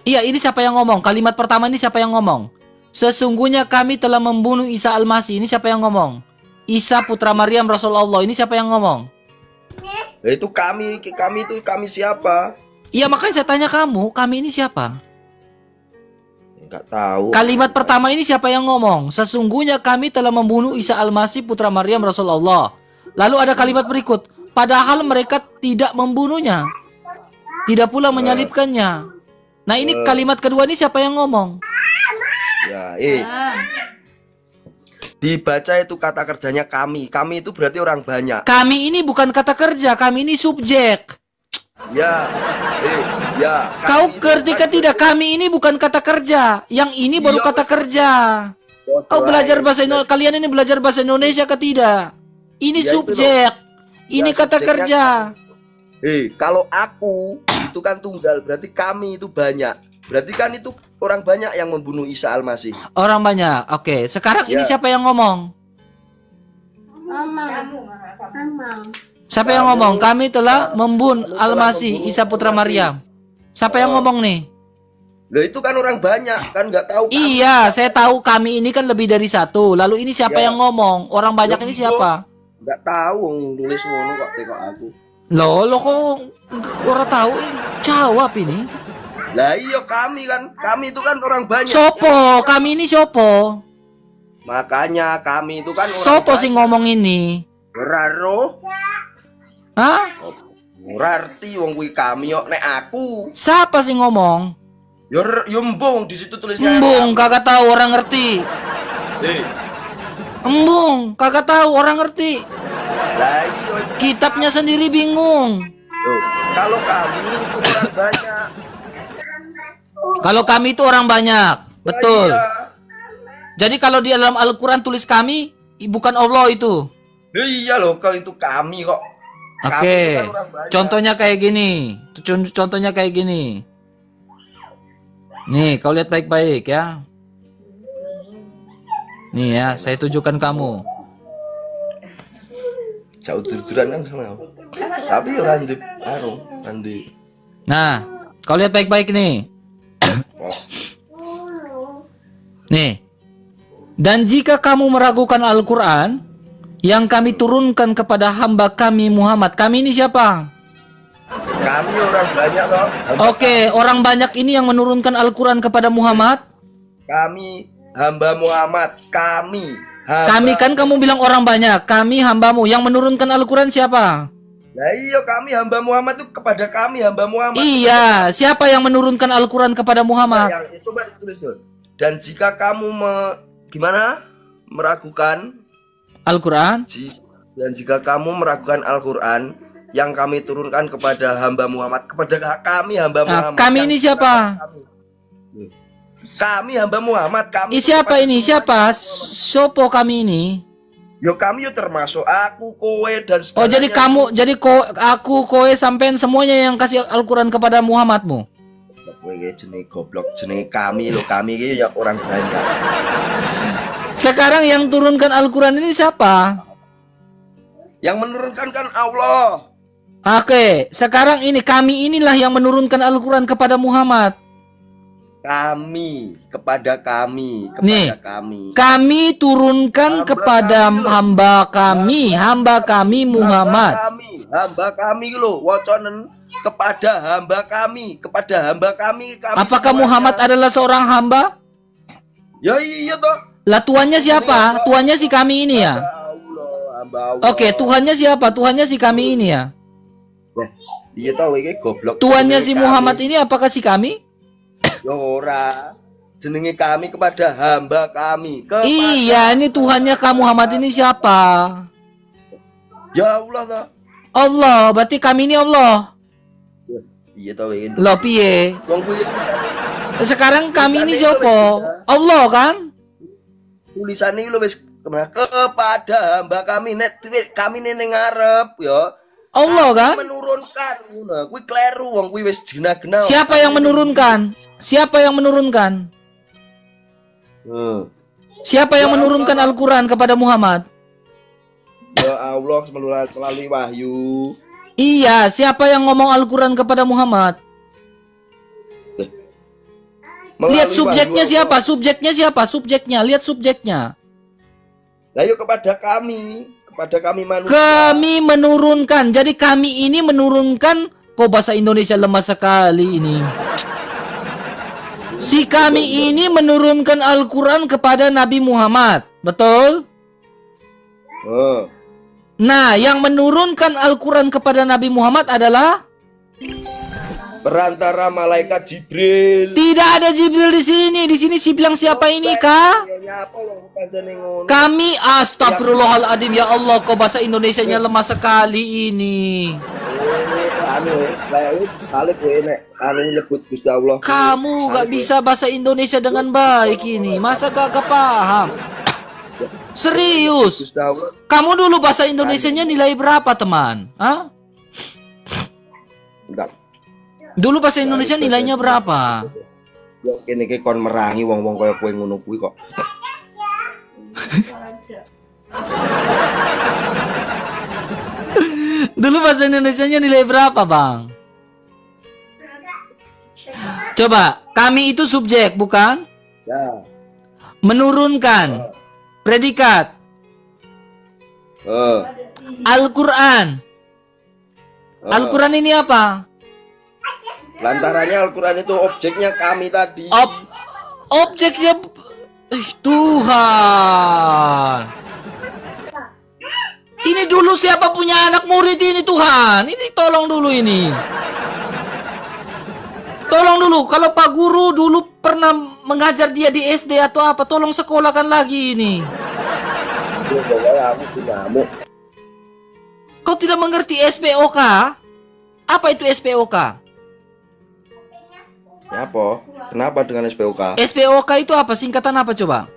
Iya, ini siapa yang ngomong? Kalimat pertama ini siapa yang ngomong? Sesungguhnya kami telah membunuh Isa Al-Masih. Ini siapa yang ngomong? Isa putra Maryam Rasulullah. Ini siapa yang ngomong? Itu kami itu kami siapa? Iya, makanya saya tanya kami ini siapa? Enggak tahu. Kalimat pertama ini siapa yang ngomong? Sesungguhnya kami telah membunuh Isa Al-Masih putra Maryam Rasulullah. Lalu ada kalimat berikut, padahal mereka tidak membunuhnya, tidak pula menyalibkannya. Nah, ini kalimat kedua ini siapa yang ngomong? Ya, dibaca itu kata kerjanya kami. Kami itu berarti orang banyak. Kami ini bukan kata kerja, kami ini subjek. Ya. Ya. Kau ketika tidak, kami ini bukan kata kerja. Yang ini baru kata kerja. Kau belajar bahasa Indonesia, kalian ini belajar bahasa Indonesia ke tidak? Ini Ya, subjek. Ini Ya, kata subjeknya kerja. Kalau aku itu kan tunggal, berarti kami itu banyak. Berarti kan itu orang banyak yang membunuh Isa Al-Masih. Orang banyak. Oke, sekarang ini Ya. siapa yang ngomong? Siapa yang ngomong? Kami telah membunuh Al-Masih, Isa putra Maryam. Siapa yang ngomong nih? Loh itu kan orang banyak, kan nggak tahu kami. Iya, saya tahu kami ini kan lebih dari satu. Lalu ini siapa Ya. yang ngomong? Orang banyak ini siapa? Nggak tahu nulis ngono kok teko aku. Loh kok orang tahu? Jawab ini. Lah iya kami kan, kami itu kan orang banyak. Sopo, kami ini sopo? Makanya kami itu kan orang Sopo sih banyak. ngomong ini? Raro, Hah? rarti wong kuwi kami kok nek aku. Siapa sih ngomong? Yo embung di situ tulisnya. Embung, kagak tahu orang ngerti. Eh, Embung, kagak tahu orang ngerti. lah iya. Kitabnya sendiri bingung. Loh, kalau kami itu orang banyak. Kalau kami itu orang banyak, betul. Lah, iya. Jadi kalau di dalam Al-Quran tulis kami, bukan Allah itu. Lah iya loh, kalau itu kami kok. Kami Oke, itu kan orang banyak. contohnya kayak gini. Contohnya kayak gini. Nih, kau lihat baik-baik ya. Nih ya, saya tunjukkan kamu. Jauh dur-duran kan sama. Tapi orang di nanti. Nah, kau lihat baik-baik nih. Nih. Dan jika kamu meragukan Al-Quran yang kami turunkan kepada hamba kami Muhammad. Kami ini siapa? Kami orang banyak kok. Oke, orang banyak ini yang menurunkan Al-Quran kepada Muhammad. Kami hamba Muhammad. Kami hamba. Kami kan kamu bilang orang banyak. Kami hambamu. Yang menurunkan Al-Quran siapa? Lah iya kami hamba Muhammad itu kepada kami hamba Muhammad. Iya, siapa yang menurunkan Al-Quran kepada Muhammad? Coba ditulis tuh. Dan jika kamu gimana? Meragukan Al-Quran? Dan jika kamu meragukan Al-Quran yang kami turunkan kepada hamba Muhammad, kepada kami hamba Nah, Muhammad. kami yang ini siapa? Kami hamba Muhammad. Kami Siapa kepada ini? semua- Siapa? Sopo kami ini? Yo kami yo termasuk aku, kowe dan Oh, jadi segalanya. kamu, jadi aku, kowe, sampean semuanya yang kasih Al-Quran kepada Muhammadmu. Kowe jenenge goblok, jenenge kami lo, kami iki ya orang banyak. Sekarang yang turunkan Al-Quran ini siapa? Yang menurunkan kan Allah. Oke, sekarang ini kami inilah yang menurunkan Al-Quran kepada Muhammad. Kami, kepada kami, Nih, kepada kami. Kami turunkan Hamba kepada kami loh. hamba kami Muhammad. Hamba kami lo, waconen kepada hamba kami, kami Apakah semuanya. Muhammad adalah seorang hamba? Ya iya toh. Lah tuannya siapa? Tuannya si kami ini ya. Hamba Allah. Oke, Tuhannya siapa? Tuhannya si kami ini ya. Iya tahu iki goblok. Tuannya si Jenenge Muhammad kami. ini apakah si kami? Ya ora. Jenenge kami kepada hamba kami. Kepada... Iya, ini Tuhannya kamu Muhammad ini siapa? Ya Allah toh. Allah, berarti kami ini Allah. Iya tahu ini. Loh piye? Wong kuwi Sekarang kami ini Tulisannya itu siapa? Allah kan? tulisannya lu wis kepada hamba kami nek kami ning ngarep ya. Allah kan? Menurunkan ngono kuwi kleru wong kuwi wis genah-genah. Siapa yang menurunkan? Siapa yang menurunkan? Siapa yang menurunkan Al-Quran kepada Muhammad? Ya Allah melalui wahyu. Iya, siapa yang ngomong Al-Quran kepada Muhammad? Lihat Melalui subjeknya wahyu siapa? Allah. Subjeknya siapa? Subjeknya, lihat subjeknya. Lah yuk kepada kami manusia. Kami menurunkan. Jadi kami ini menurunkan. Kok bahasa Indonesia lemah sekali ini. Si kami ini menurunkan Al-Quran kepada Nabi Muhammad. Betul? Oh. Nah, yang menurunkan Al-Quran kepada Nabi Muhammad adalah Perantara malaikat Jibril. tidak ada Jibril di sini. Di sini si bilang siapa ini, Kak? Ya nyapa wong pancene ngono. Kami, astagfirullahaladzim, ya Allah, kok bahasa Indonesianya lemah sekali ini. Anu layak salib kowe nek anu nyebut Gusti Allah. Kamu gak bisa bahasa Indonesia dengan baik ini. Masa gak paham? Serius? Gusti Allah. Kamu dulu bahasa Indonesianya nilai berapa, teman? Hah? Entar. Dulu bahasa Indonesia nilainya berapa? Ya kene iki kon merangi wong-wong kaya kowe ngono kuwi kok. Dulu bahasa Indonesianya nilai berapa, Bang? Coba, kami itu subjek, bukan? Ya. Menurunkan. Predikat. Al-Quran. Al-Quran ini apa? Lantarannya Al-Quran itu objeknya kami tadi. Objeknya Tuhan. Ini dulu siapa punya anak murid ini, Tuhan? Ini tolong dulu ini. Tolong dulu, kalau Pak Guru dulu pernah mengajar dia di SD atau apa, tolong sekolahkan lagi ini. Kau tidak mengerti SPOK? Apa itu SPOK? Apa? Kenapa dengan SPOK? SPOK itu apa? Singkatan apa coba?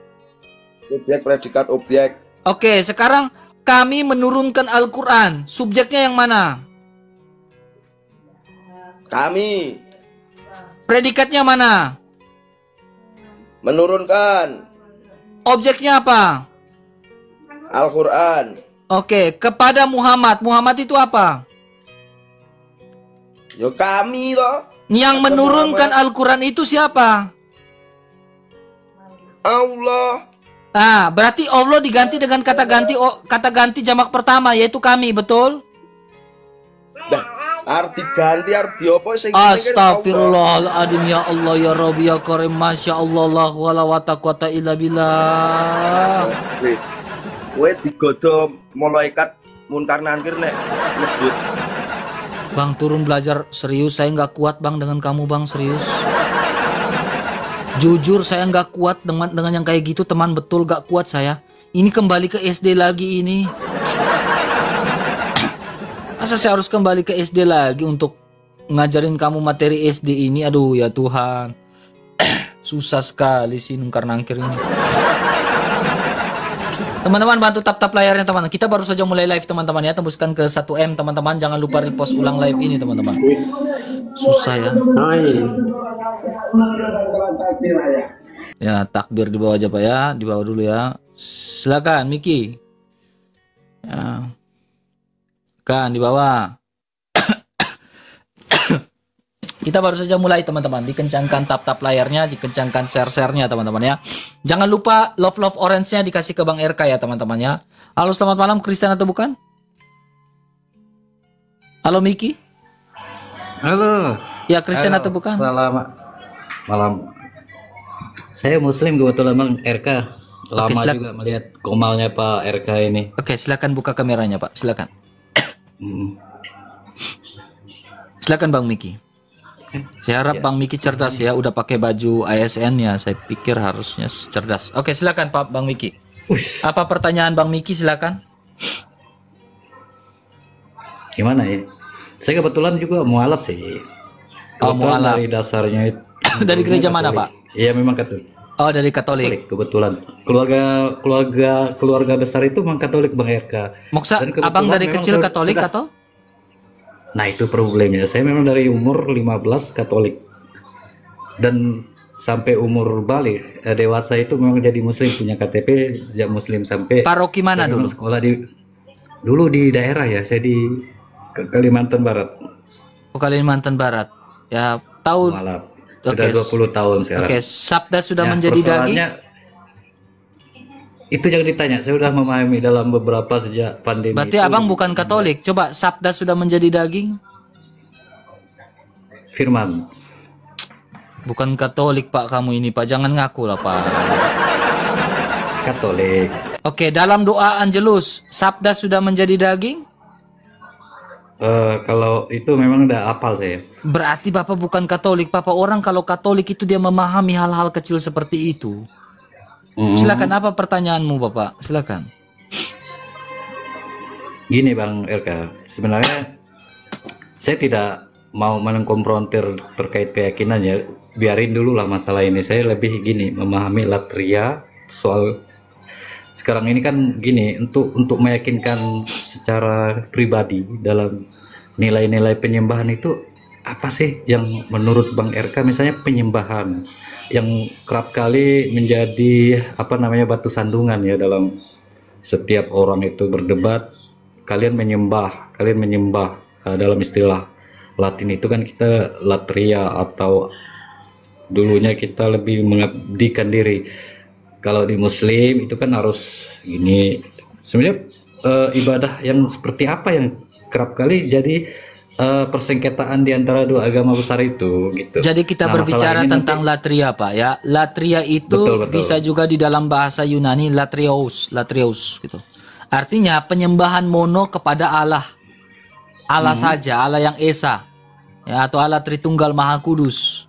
Subjek, predikat, objek. Oke, sekarang kami menurunkan Al-Quran. Subjeknya yang mana? Kami Predikatnya mana? menurunkan Objeknya apa? Al-Quran. Oke, kepada Muhammad. Muhammad itu apa? Ya kami toh. Yang menurunkan Al-Quran itu siapa? Allah. Nah, berarti Allah diganti dengan kata ganti jamak pertama, yaitu kami, betul? Arti ganti arti apa sing ini kan Astagfirullahaladzim, ya Allah, ya Rabbi, ya Karim, Masya Allah, la wala wa taqwata illa billah. Kowe digodo malaikat munkar nakir nek nyebut. Bang, turun belajar. Serius, saya nggak kuat, Bang, dengan kamu, Bang, serius. Jujur, saya nggak kuat dengan yang kayak gitu, teman, betul nggak kuat saya. Ini kembali ke SD lagi ini. Masa saya harus kembali ke SD lagi untuk ngajarin kamu materi SD ini? Aduh, ya Tuhan. Susah sekali sih nungkar nangkir ini. Teman-teman bantu tap-tap layarnya teman. Kita baru saja mulai live teman-teman ya. Tembuskan ke 1M teman-teman. Jangan lupa repost ulang live ini teman-teman. Susah ya. Ya takbir di bawah aja Pak ya. Di bawah dulu ya. Silakan Miki. Ya. Kan di bawah. Kita baru saja mulai teman-teman. Dikencangkan tap-tap layarnya, dikencangkan share-share-nya teman-teman ya. Jangan lupa love orange-nya dikasih ke Bang RK ya teman-teman ya. Halo selamat malam, Kristen atau bukan? Halo Miki. Halo. Ya Kristen atau bukan? Selamat malam. Saya Muslim kebetulan Bang RK. Lama juga melihat komalnya Pak RK ini. Oke, silakan buka kameranya Pak, silakan. Silakan Bang Miki. Saya harap Bang Miki cerdas ya, udah pakai baju ASN ya, saya pikir harusnya cerdas. Oke, silakan Pak Bang Miki. Apa pertanyaan Bang Miki, silakan. Gimana ya? Saya kebetulan juga mualaf sih. Mualaf. Dari dasarnya itu. Dari gereja mana Pak? Iya memang Katolik. Oh dari Katolik. Kebetulan keluarga besar itu memang Katolik Bang RK. Maksud abang dari kecil Katolik atau? Nah itu problemnya, saya memang dari umur 15 Katolik dan sampai umur balik dewasa itu memang jadi Muslim, punya KTP sejak Muslim. Sampai paroki mana dulu? Sekolah dulu di daerah ya, saya di Kalimantan Barat. Oh Kalimantan Barat ya, tahun sudah 20 tahun sekarang. Oke, sabda sudah menjadi daging. Itu yang ditanya, saya sudah memahami dalam beberapa sejak pandemi. Berarti abang bukan Katolik. Coba sabda sudah menjadi daging. Firman. Bukan Katolik Pak kamu ini Pak, jangan ngaku lah Pak. Katolik. Oke, dalam doa Angelus, sabda sudah menjadi daging? Kalau itu memang udah hafal saya. Berarti Bapak bukan Katolik. Bapak orang kalau Katolik itu dia memahami hal-hal kecil seperti itu. Silakan, apa pertanyaanmu Bapak? Silakan. Gini Bang RK, sebenarnya saya tidak mau mengkonfrontir terkait keyakinannya. Biarin dulu lah masalah ini. Saya lebih gini, memahami latria soal sekarang ini kan gini, untuk meyakinkan secara pribadi dalam nilai-nilai penyembahan itu apa sih yang menurut Bang RK misalnya penyembahan yang kerap kali menjadi batu sandungan ya dalam setiap orang itu berdebat, kalian menyembah dalam istilah Latin itu kan kita latria, atau dulunya kita lebih mengabdikan diri. Kalau di Muslim itu kan harus gini. Sebenarnya ibadah yang seperti apa yang kerap kali jadi persengketaan di antara dua agama besar itu gitu. Jadi kita berbicara tentang latria Pak ya. Latria itu betul. Bisa juga di dalam bahasa Yunani latrios gitu. Artinya penyembahan mono kepada Allah. Allah saja, Allah yang Esa. Ya, atau Allah Tritunggal Maha Kudus.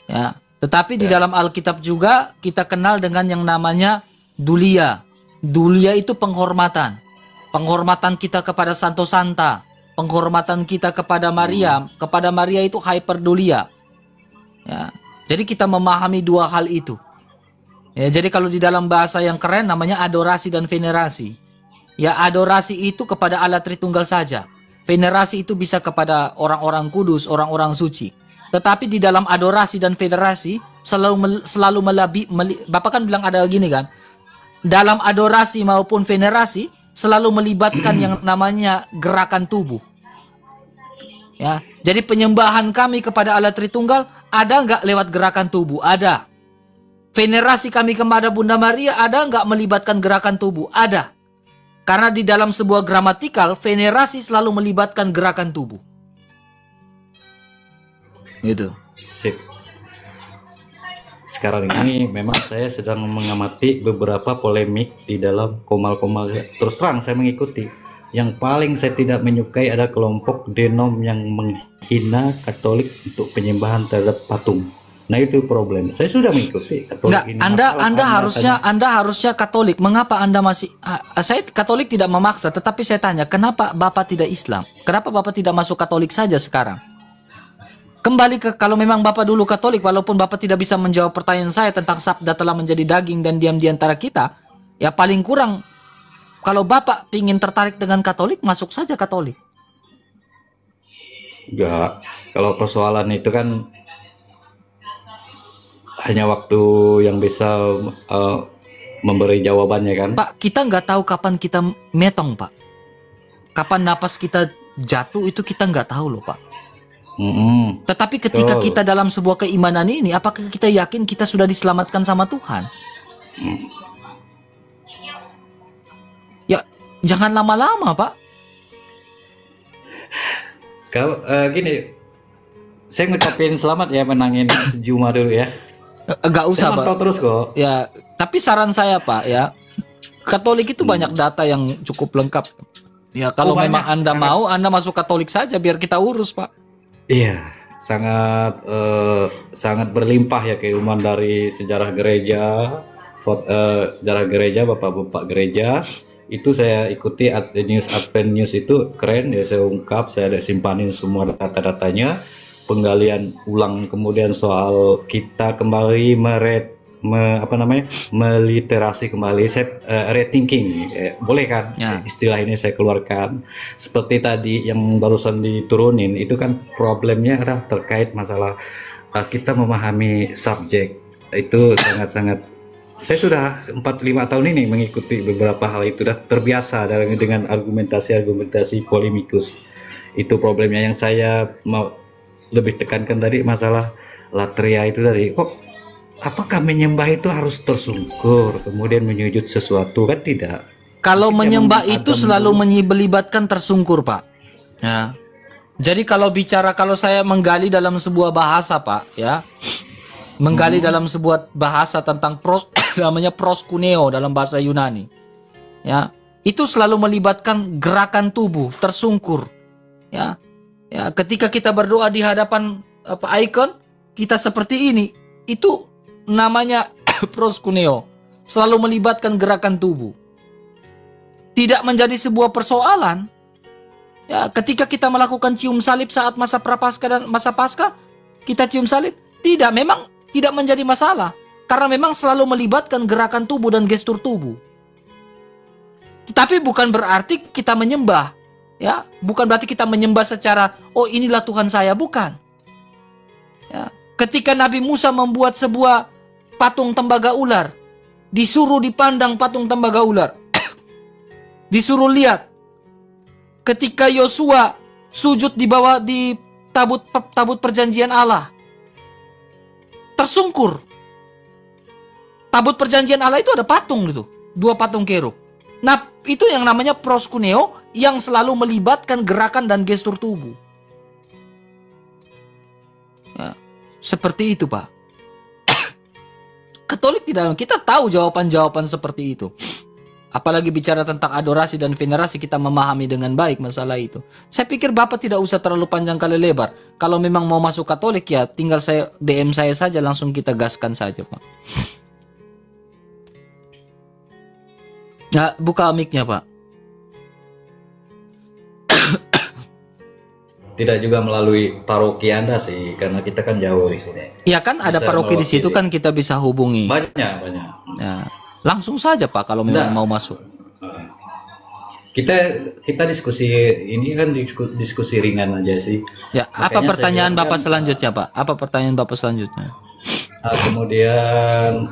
Ya. Tetapi di dalam Alkitab juga kita kenal dengan yang namanya dulia. Dulia itu penghormatan. Penghormatan kita kepada Santo Santa. Penghormatan kita kepada Maria, kepada Maria itu hyperdulia. Ya. Jadi kita memahami dua hal itu. Ya, jadi kalau di dalam bahasa yang keren namanya adorasi dan venerasi. Ya, adorasi itu kepada Allah Tritunggal saja. Venerasi itu bisa kepada orang-orang kudus, orang-orang suci. Tetapi di dalam adorasi dan venerasi selalu Bapak kan bilang ada gini kan. Dalam adorasi maupun venerasi selalu melibatkan yang namanya gerakan tubuh. Ya, jadi penyembahan kami kepada Allah Tritunggal ada nggak lewat gerakan tubuh? Ada. Venerasi kami kepada Bunda Maria ada nggak melibatkan gerakan tubuh? Ada. Karena di dalam sebuah gramatikal, venerasi selalu melibatkan gerakan tubuh. Gitu. Sip. Sekarang ini memang saya sedang mengamati beberapa polemik di dalam komal-komal. Terus terang saya mengikuti. Yang paling saya tidak menyukai ada kelompok denom yang menghina Katolik untuk penyembahan terhadap patung. Nah itu problem. Saya sudah mengikuti Katolik. Nggak, ini Anda harusnya Katolik. Mengapa Anda masih? Saya Katolik tidak memaksa, tetapi saya tanya, kenapa Bapak tidak Islam? Kenapa Bapak tidak masuk Katolik saja sekarang? Kembali ke kalau memang Bapak dulu Katolik, walaupun Bapak tidak bisa menjawab pertanyaan saya tentang sabda telah menjadi daging dan diam di antara kita, Ya paling kurang kalau Bapak ingin tertarik dengan Katolik, masuk saja Katolik. Enggak. Kalau persoalan itu kan hanya waktu yang bisa memberi jawabannya kan. Pak, kita nggak tahu kapan kita metong, Pak. Kapan napas kita jatuh itu kita nggak tahu loh, Pak. Tetapi ketika Betul. kita dalam sebuah keimanan ini, apakah kita yakin kita sudah diselamatkan sama Tuhan? Ya, jangan lama-lama, Pak. Kalau gini, saya ngucapin selamat ya menangin Juma dulu ya. Nggak usah, Saya Pak. mantau terus kok. Ya, tapi saran saya, Pak, ya, Katolik itu banyak data yang cukup lengkap. Ya, kalau Oh, memang banyak. Anda mau, Anda masuk Katolik saja biar kita urus, Pak. Iya, sangat berlimpah ya keilmuan dari sejarah gereja, sejarah gereja, bapak-bapak gereja. Itu saya ikuti Advent News itu keren ya, saya ungkap, saya ada simpanin semua data-datanya, penggalian ulang kemudian soal kita kembali meliterasi kembali, saya rethinking, boleh kan Ya. istilah ini saya keluarkan. Seperti tadi yang barusan diturunin itu kan problemnya adalah terkait masalah kita memahami subjek itu sangat-sangat. Saya sudah 4-5 tahun ini mengikuti beberapa hal itu, sudah terbiasa dengan argumentasi polemikus. Itu problemnya yang saya mau lebih tekankan tadi, masalah latria itu tadi. Kok apakah menyembah itu harus tersungkur kemudian menyujud sesuatu? Kan tidak. Kalau Mungkin menyembah yang itu agama selalu dulu. melibatkan tersungkur, Pak. Ya. Jadi kalau saya menggali dalam sebuah bahasa, Pak, ya. Menggali dalam sebuah bahasa tentang namanya proskuneo dalam bahasa Yunani. Ya. Itu selalu melibatkan gerakan tubuh, tersungkur. Ya. Ya, ketika kita berdoa di hadapan ikon, kita seperti ini. Itu namanya proskuneo. Selalu melibatkan gerakan tubuh. Tidak menjadi sebuah persoalan. Ya, ketika kita melakukan cium salib saat masa prapaskah dan masa pasca, kita cium salib, memang tidak menjadi masalah. Karena memang selalu melibatkan gerakan tubuh dan gestur tubuh. Tetapi bukan berarti kita menyembah. Ya, bukan berarti kita menyembah secara, oh inilah Tuhan saya, bukan. Ya, ketika Nabi Musa membuat sebuah patung tembaga ular, disuruh dipandang patung tembaga ular. Disuruh lihat ketika Yosua sujud di bawah di tabut perjanjian Allah, tersungkur. Tabut perjanjian Allah itu ada patung gitu, 2 patung kerub. Nah, itu yang namanya proskuneo, yang selalu melibatkan gerakan dan gestur tubuh. Ya, seperti itu, Pak. Katolik tidak, kita tahu jawaban-jawaban seperti itu. Apalagi bicara tentang adorasi dan venerasi, kita memahami dengan baik masalah itu. Saya pikir Bapak tidak usah terlalu panjang kali lebar. Kalau memang mau masuk Katolik, ya tinggal saya DM saya saja, langsung kita gaskan saja, Pak. Nah, buka mic-nya, Pak. Tidak juga melalui paroki Anda sih, karena kita kan jauh di sini. Ya kan ada Bisa paroki di situ, kan kita bisa hubungi. Banyak. Ya, langsung saja, Pak, kalau memang mau masuk. Kita diskusi ini kan diskusi ringan aja sih. Ya, apa Makanya pertanyaan saya bilang Bapak kan, selanjutnya, Pak? Apa pertanyaan Bapak selanjutnya? Kemudian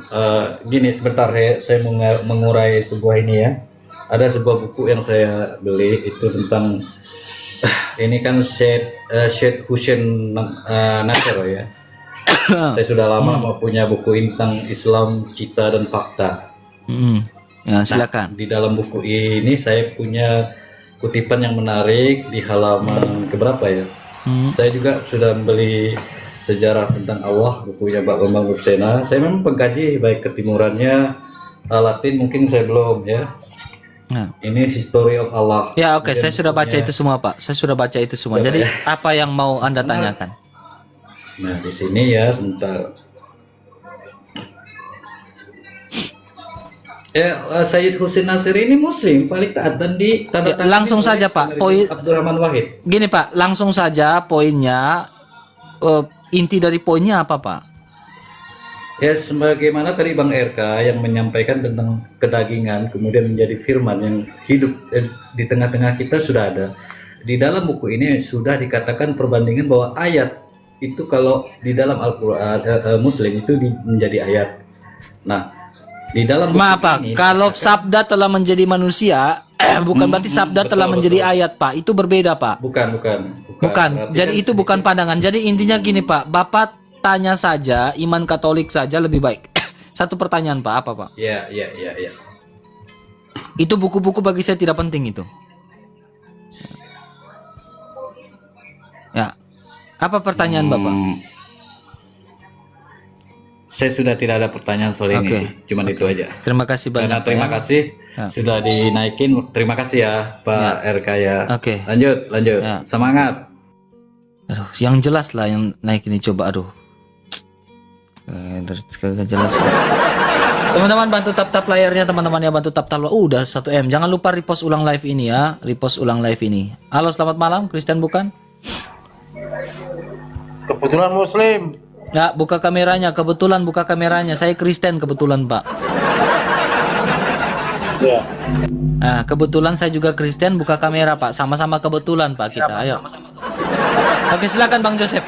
gini, sebentar saya mengurai sebuah ini ya. Ada sebuah buku yang saya beli itu tentang ini kan Syed Hussein Nasr ya. Saya sudah lama mau punya buku ini tentang Islam, Cita dan Fakta. Ya, silakan. Di dalam buku ini saya punya kutipan yang menarik di halaman keberapa ya? Saya juga sudah membeli Sejarah tentang Allah, bukunya Pak Bambang Rusena. Saya memang pengkaji baik ketimurannya, Latin mungkin saya belum ya. Nah. Ini History of Allah. Ya, oke, Kemudian saya sudah baca bukunya- itu semua, Pak. Saya sudah baca itu semua. Coba Jadi, ya. apa yang mau Anda tanyakan? Nah, di sini ya sebentar. Sayyid Hussein Nasir ini Muslim paling taat dan di tanda Ya, langsung saja, Pak. Poin Abdurrahman Wahid. gini, Pak, langsung saja poinnya. Inti dari poinnya apa, Pak? Ya, sebagaimana tadi Bang RK yang menyampaikan tentang kedagingan, kemudian menjadi firman yang hidup di tengah-tengah kita sudah ada. Di dalam buku ini sudah dikatakan perbandingan bahwa ayat itu kalau di dalam Al-Quran Muslim itu menjadi ayat. Nah, di dalam buku Maaf Pak, ini kalau sabda telah menjadi manusia, bukan berarti sabda betul, telah menjadi betul. ayat Pak. Itu berbeda Pak. bukan. Berarti Jadi kan itu bukan pandangan. Jadi intinya gini Pak, Bapak tanya saja, iman Katolik saja lebih baik. Satu pertanyaan Pak, apa Pak? Ya. Itu buku-buku bagi saya tidak penting itu. Ya. Apa pertanyaan Bapak? Saya sudah tidak ada pertanyaan soal ini Oke. sih, cuman itu aja. Terima kasih banyak. Karena Pak, terima ya. kasih Ya. sudah dinaikin. Terima kasih ya Pak RK ya. Oke. Lanjut. Ya. Semangat. Aduh, yang jelas lah yang naik ini coba aduh. Kagak jelas. Teman-teman bantu tap layarnya, teman-teman ya, bantu tap. Udah 1 M. Jangan lupa repost ulang live ini ya, repost ulang live ini. Halo, selamat malam, Kristen bukan? Kebetulan Muslim. Ya, buka kameranya. Kebetulan buka kameranya. Saya Kristen kebetulan, Pak. Ya. Nah, kebetulan saya juga Kristen, buka kamera, Pak. Sama-sama kebetulan, Pak, kita. Ayo. Oke, silakan Bang Joseph.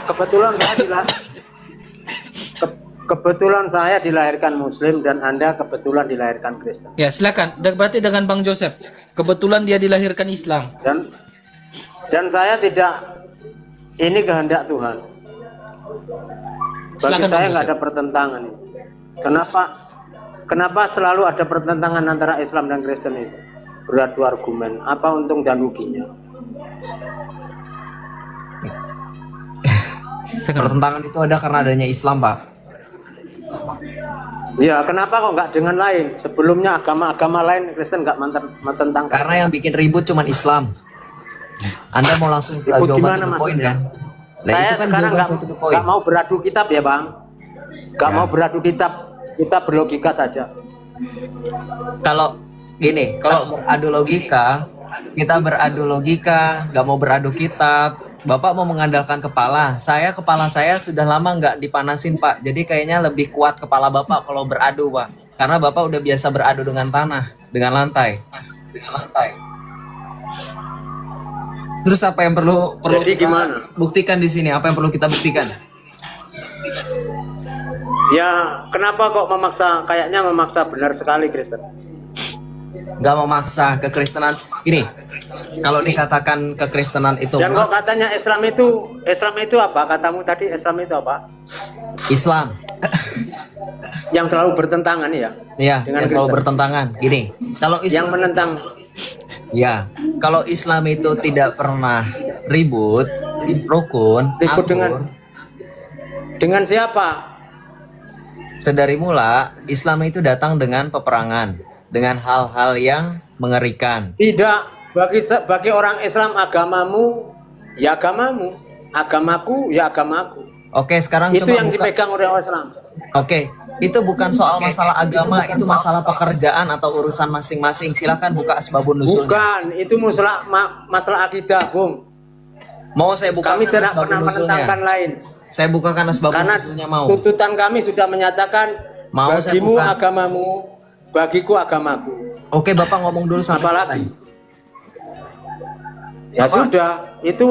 Kebetulan saya dilahirkan Muslim dan Anda kebetulan dilahirkan Kristen. Ya, silakan. Berarti dengan Bang Joseph. Kebetulan dia dilahirkan Islam. Dan saya tidak, ini kehendak Tuhan. Bagi Silakan, Bang saya nggak Joseph. ada pertentangan ini. Kenapa selalu ada pertentangan antara Islam dan Kristen itu? Beradu argumen, apa untung dan ruginya? Pertentangan itu ada karena adanya Islam, Pak. Ya, kenapa kok nggak dengan lain? Sebelumnya agama-agama lain Kristen nggak mententangkan. Karena yang bikin ribut cuman Islam. Anda mau langsung Ribut jawaban gimana to the point maksudnya? kan? Nah, Saya itu kan sekarang jawaban saya to the point. nggak mau beradu kitab ya Bang. Nggak Ya. mau beradu kitab, kita berlogika saja. Kalau gini, kalau beradu logika, kita beradu logika, nggak mau beradu kitab. Bapak mau mengandalkan kepala. Kepala saya sudah lama nggak dipanasin, Pak. Jadi kayaknya lebih kuat kepala Bapak kalau beradu, Pak. Karena Bapak udah biasa beradu dengan tanah, dengan lantai. Terus apa yang perlu Jadi kita gimana? buktikan di sini? Apa yang perlu kita buktikan? Ya, kenapa kok kayaknya memaksa benar sekali Kristen? Nggak memaksa kekristenan. Gini, kalau dikatakan kekristenan itu Dan kok katanya Islam itu apa? Katamu tadi Islam itu apa? Islam, Yang selalu bertentangan ya? ya, Dengan yang selalu Kristen. bertentangan. Gini, kalau Yang Islam, menentang. ya, kalau Islam itu tidak pernah ribut, rukun, Ribut akur. Dengan siapa? Sedari mula, Islam itu datang dengan peperangan, dengan hal-hal yang mengerikan. Tidak, bagi orang Islam agamamu ya agamamu, agamaku ya agamaku. Oke, sekarang Itu coba yang buka. dipegang oleh orang Islam. Oke, itu bukan soal masalah agama, itu masalah pekerjaan atau urusan masing-masing. Silahkan buka asbabun nuzulnya. Bukan, itu masalah akidah, Bung. Mau saya bukakan Kami tidak asbabun pernah nuzulnya? menentangkan lain. Saya bukakan asbabun Karena nuzulnya mau. tuntutan kami sudah menyatakan Mau saya bagimu buka. agamamu, bagiku agamaku. Oke, Bapak ngomong dulu sampai selesai. Apalagi? Ya Bapak? sudah, itu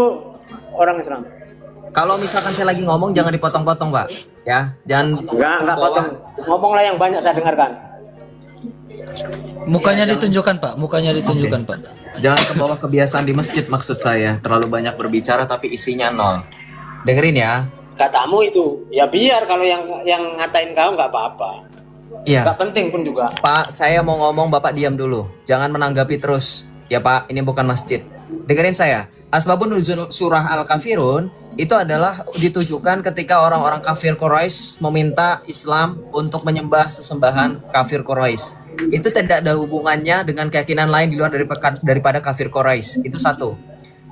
orang Islam. Kalau misalkan saya lagi ngomong jangan dipotong-potong, Pak. Ya, jangan Enggak terbawa. potong. Ngomonglah yang banyak saya dengarkan. Mukanya ditunjukkan, Pak. Mukanya ditunjukkan, Pak. Jangan kebawa kebiasaan di masjid maksud saya. Terlalu banyak berbicara tapi isinya nol. Dengerin ya. Katamu itu, ya biar kalau yang ngatain kau nggak apa-apa. Iya. Nggak penting pun juga. Pak, saya mau ngomong, Bapak diam dulu. Jangan menanggapi terus. Ya Pak, ini bukan masjid. Dengerin saya. Asbabun nuzul surah Al-Kafirun itu adalah ditujukan ketika orang-orang kafir Quraisy meminta Islam untuk menyembah sesembahan kafir Quraisy. Itu tidak ada hubungannya dengan keyakinan lain di luar daripada kafir Quraisy. Itu satu.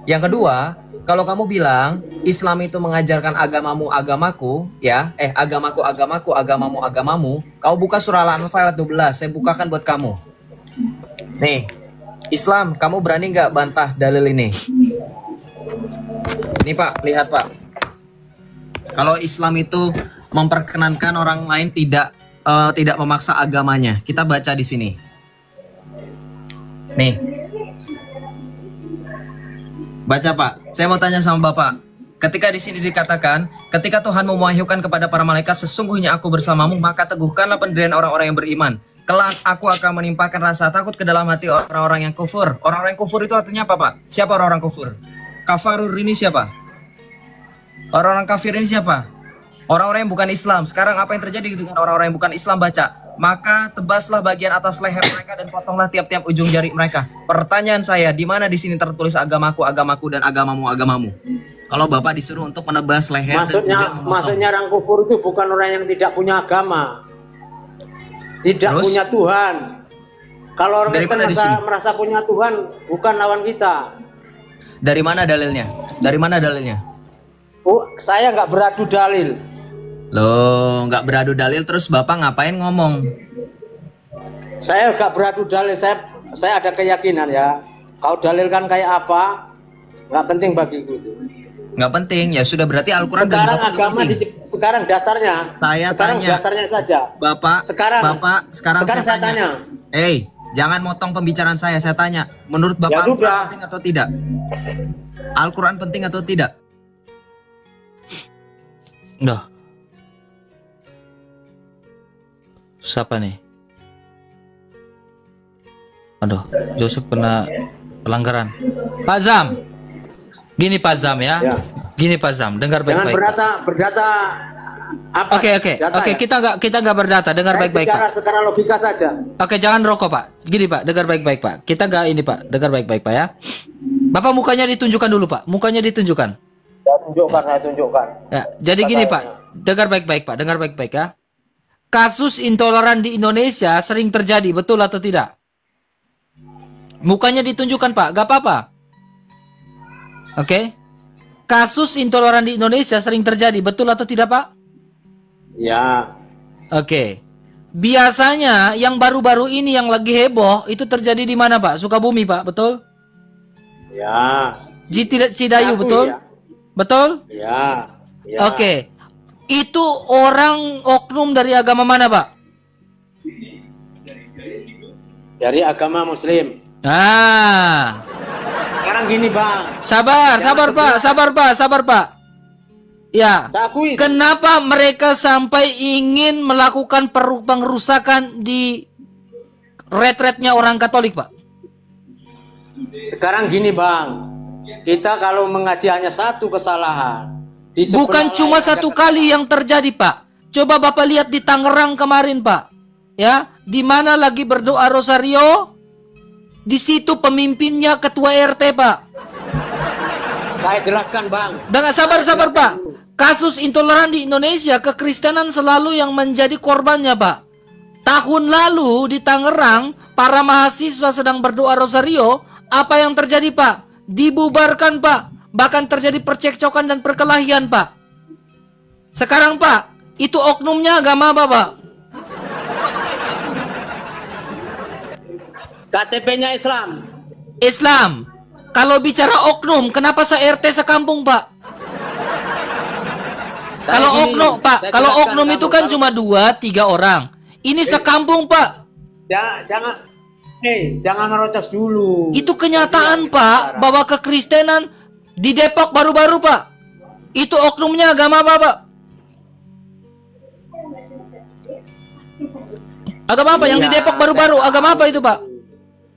Yang kedua, kalau kamu bilang Islam itu mengajarkan agamamu agamaku, ya, agamaku agamaku, agamamu agamamu, kamu buka surah Al-Anfal ayat 12, saya bukakan buat kamu. Nih, Islam, kamu berani nggak bantah dalil ini? Ini Pak, lihat Pak. Kalau Islam itu memperkenankan orang lain tidak memaksa agamanya. Kita baca di sini. Nih. Baca Pak. Saya mau tanya sama Bapak. Ketika di sini dikatakan, ketika Tuhan mewahyukan kepada para malaikat, sesungguhnya aku bersamamu, maka teguhkanlah pendirian orang-orang yang beriman. Kelak aku akan menimpakan rasa takut ke dalam hati orang-orang yang kufur. Orang-orang yang kufur itu artinya apa, Pak? Siapa orang-orang kufur? Kafarur ini siapa? Orang-orang kafir ini siapa? Orang-orang yang bukan Islam. Sekarang apa yang terjadi dengan orang-orang yang bukan Islam? Baca. Maka tebaslah bagian atas leher mereka dan potonglah tiap-tiap ujung jari mereka. Pertanyaan saya, di mana di sini tertulis agamaku, agamaku, dan agamamu, agamamu? Kalau Bapak disuruh untuk menebas leher maksudnya orang kufur itu bukan orang yang tidak punya agama, tidak Terus? punya Tuhan. Kalau orang itu merasa punya Tuhan, bukan lawan kita. Dari mana dalilnya? Dari mana dalilnya? Oh, saya nggak beradu dalil. Loh, nggak beradu dalil terus Bapak ngapain ngomong? Saya nggak beradu dalil. Saya ada keyakinan ya. Kau dalilkan kayak apa, nggak penting bagiku itu. Nggak penting, ya sudah berarti Al-Quran bagi Sekarang Bapak agama sekarang dasarnya. sekarang Dasarnya saja. Bapak, sekarang saya tanya. Jangan motong pembicaraan saya tanya. Menurut Bapak Ya Al-Quran sudah. penting atau tidak? Al-Quran penting atau tidak? Duh. Siapa nih? Aduh, Joseph kena pelanggaran. Pak Zam. Gini Pak Zam ya. Gini Pak Zam, dengar Jangan baik-baik. berdata apa? Oke, data ya? kita nggak berdata, dengar Saya baik-baik bicara Pak. secara logika saja. Oke, jangan rokok Pak. Gini Pak, dengar baik-baik Pak. Kita nggak ini Pak, dengar baik-baik Pak ya. Bapak mukanya ditunjukkan dulu Pak, mukanya ditunjukkan. Saya tunjukkan. Ya, jadi gini Pak, dengar baik-baik Pak, dengar baik-baik ya. Kasus intoleran di Indonesia sering terjadi, betul atau tidak? Mukanya ditunjukkan Pak, gak apa-apa. Oke. Kasus intoleran di Indonesia sering terjadi, betul atau tidak Pak? Ya. Oke. Biasanya yang baru-baru ini yang lagi heboh itu terjadi di mana Pak? Sukabumi Pak, betul? Ya. Cidayu, Aku, betul? ya. Betul? Ya. Oke. Itu orang oknum dari agama mana Pak? Dari agama Muslim. Nah. Sekarang gini Bang. Sabar Pak. Ya. Saya akui. Kenapa mereka sampai ingin melakukan pengerusakan di retretnya orang Katolik, Pak? Sekarang gini Bang. Kita kalau mengaji hanya satu kesalahan. Bukan cuma satu kali yang terjadi, Pak. Coba Bapak lihat di Tangerang kemarin, Pak. Ya, di mana lagi berdoa rosario? Di situ pemimpinnya ketua RT, Pak. Saya jelaskan, Bang. Dengan sabar, Pak. Kasus intoleran di Indonesia, kekristenan selalu yang menjadi korbannya, Pak. Tahun lalu di Tangerang, para mahasiswa sedang berdoa rosario. Apa yang terjadi, Pak? Dibubarkan, Pak. Bahkan terjadi percekcokan dan perkelahian, Pak. Sekarang, Pak, itu oknumnya agama apa, Pak? KTP-nya Islam. Islam. Kalau bicara oknum, kenapa se-RT sekampung, Pak? Kalau oknum, Pak, kalau oknum itu kan cuma 2-3 orang. Ini sekampung, Pak. Jangan ngerocos dulu. Itu kenyataan, Pak, bahwa kekristenan di Depok baru-baru, Pak. Itu oknumnya agama apa, Pak? Agama apa yang di Depok baru-baru? Agama apa itu, Pak?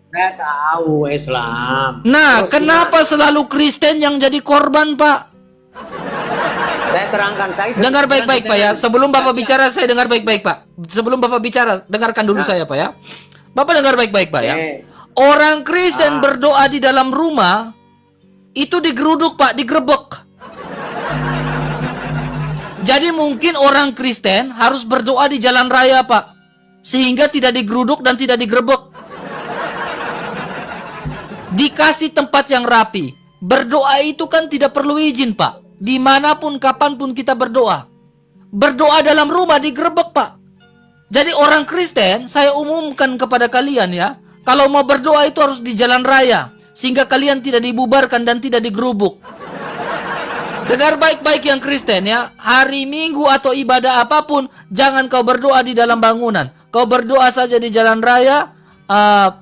Saya tahu Islam. Nah, kenapa selalu Kristen yang jadi korban, Pak? Saya terangkan. Dengar baik-baik, Pak ya. Sebelum Bapak bicara, saya dengar baik-baik, Pak. Sebelum Bapak bicara, dengarkan dulu saya, Pak ya. Bapak dengar baik-baik, Pak ya. Orang Kristen berdoa di dalam rumah, itu digeruduk, Pak, digerebek. Jadi mungkin orang Kristen harus berdoa di jalan raya, Pak. Sehingga tidak digeruduk dan tidak digerebek. Dikasih tempat yang rapi. Berdoa itu kan tidak perlu izin, Pak. Dimanapun, kapanpun kita berdoa. Berdoa dalam rumah digerebek, Pak. Jadi orang Kristen, saya umumkan kepada kalian ya. Kalau mau berdoa itu harus di jalan raya. Sehingga kalian tidak dibubarkan dan tidak digerubuk. Dengar baik-baik yang Kristen ya. Hari Minggu atau ibadah apapun, jangan kau berdoa di dalam bangunan. Kau berdoa saja di jalan raya.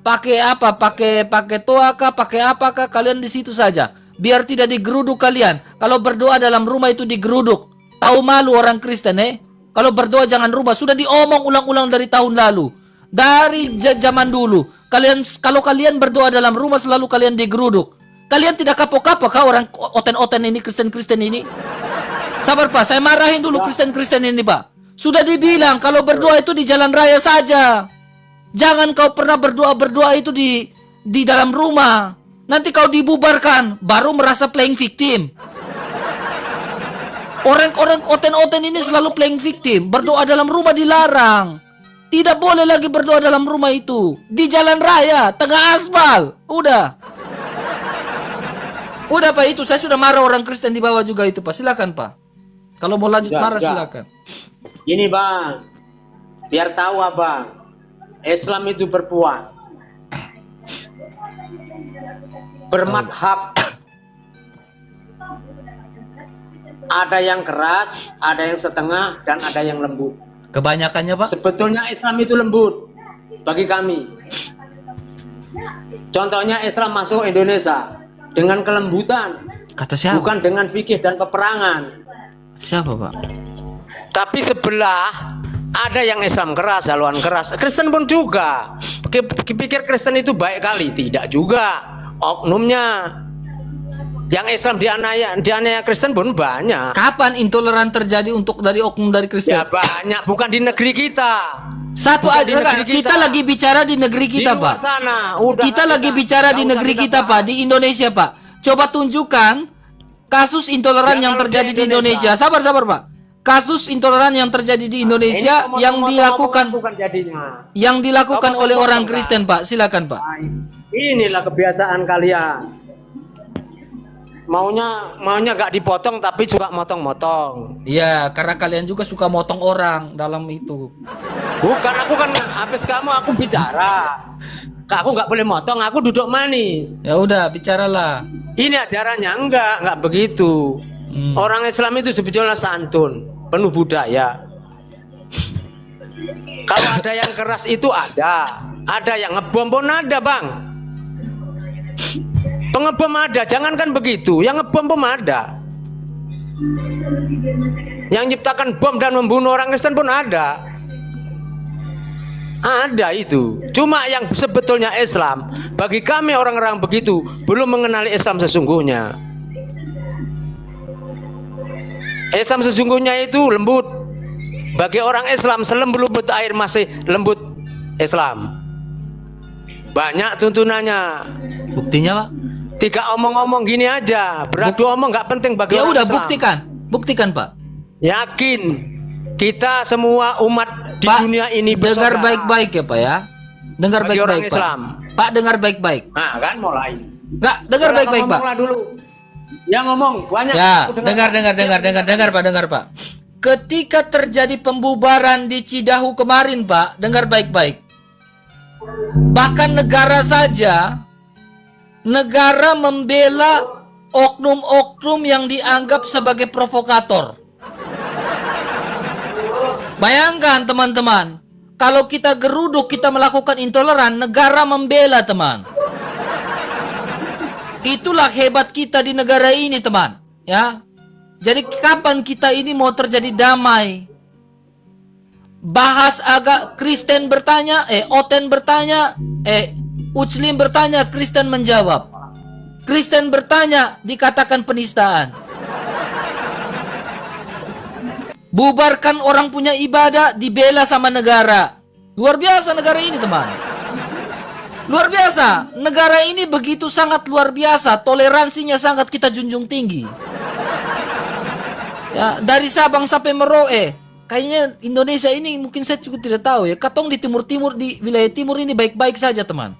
Pakai apa? Pakai toa kah? Pakai apakah? Kalian di situ saja. Biar tidak digeruduk kalian. Kalau berdoa dalam rumah itu digeruduk. Tahu malu orang Kristen Kalau berdoa jangan rumah. Sudah diomong ulang-ulang dari tahun lalu. Dari zaman dulu. Kalau kalian berdoa dalam rumah selalu kalian digeruduk. Kalian tidak kapok-kapok kah orang oten-oten ini, Kristen-Kristen ini? Sabar Pak, saya marahin dulu Kristen-Kristen ini Pak. Sudah dibilang kalau berdoa itu di jalan raya saja. Jangan kau pernah berdoa itu di dalam rumah. Nanti kau dibubarkan, baru merasa playing victim. Orang-orang oten-oten ini selalu playing victim. Berdoa dalam rumah dilarang. Tidak boleh lagi berdoa dalam rumah itu. Di jalan raya, tengah aspal. Udah Pak, itu saya sudah marah orang Kristen di bawah juga itu Pak. Silakan Pak. Kalau mau lanjut marah silakan. Ini Bang, biar tahu Abang, Islam itu berpuas, bermadhab. Ada yang keras, ada yang setengah, dan ada yang lembut. Kebanyakannya Pak? Sebetulnya Islam itu lembut bagi kami. Contohnya Islam masuk Indonesia dengan kelembutan. Kata siapa? Bukan dengan fikih dan peperangan. Siapa Pak? Tapi sebelah ada yang Islam keras, haluan keras. Kristen pun juga. Pikir Kristen itu baik kali, tidak juga. Oknumnya. Yang Islam dianiaya Kristen pun banyak. Kapan intoleran terjadi dari oknum dari Kristen? Ya banyak, bukan di negeri kita. Satu aja kita lagi bicara di negeri kita, Pak. Sana, kita lagi bicara di negeri kita, Pak, di Indonesia, Pak. Coba tunjukkan kasus intoleran yang terjadi di Indonesia. Sabar, Pak. Kasus intoleran yang terjadi di Indonesia yang dilakukan oleh orang Kristen, Pak. Silakan, Pak. Inilah kebiasaan kalian. Maunya gak dipotong tapi juga motong-motong. Iya, karena kalian juga suka motong orang dalam itu. Bukan, aku kan habis kamu aku bicara. Aku nggak boleh motong, aku duduk manis. Ya udah, bicaralah. Ini ajarannya enggak begitu. Orang Islam itu sebetulnya santun, penuh budaya. Kalau ada yang keras itu ada yang ngebom pun ada, Bang. Pengebom ada, jangankan begitu, yang ngebom pun ada. Yang menciptakan bom dan membunuh orang Kristen pun ada. Ada itu. Cuma yang sebetulnya Islam, bagi kami orang-orang begitu belum mengenali Islam sesungguhnya. Islam sesungguhnya itu lembut. Bagi orang Islam selembut air masih lembut Islam. Banyak tuntunannya. Buktinya, Pak? Tiga omong-omong gini aja, beradu omong nggak penting bagi ya orang udah Islam. buktikan Pak. Yakin kita semua umat di Pak, dunia ini dengar baik-baik ya Pak ya. Dengar baik-baik Pak. Islam. Pak dengar baik-baik. Nah kan mulai. Nggak, dengar baik-baik Pak. Dulu. Yang ngomong banyak. Ya, dengar Pak. Ketika terjadi pembubaran di Cidahu kemarin Pak, dengar baik-baik. Bahkan negara membela oknum-oknum yang dianggap sebagai provokator. Bayangkan teman-teman, kalau kita geruduk, kita melakukan intoleran, negara membela teman. Itulah hebat kita di negara ini teman. Ya, jadi kapan kita ini mau terjadi damai? Bahas agak Kristen bertanya, Oten bertanya, Uclim bertanya, Kristen menjawab. Kristen bertanya, dikatakan penistaan. Bubarkan orang punya ibadah, dibela sama negara. Luar biasa negara ini, teman. Luar biasa. Negara ini begitu sangat luar biasa. Toleransinya sangat kita junjung tinggi. Ya, dari Sabang sampai Merauke. Kayaknya Indonesia ini mungkin saya juga tidak tahu ya. Katong di timur-timur, di wilayah timur ini baik-baik saja, teman.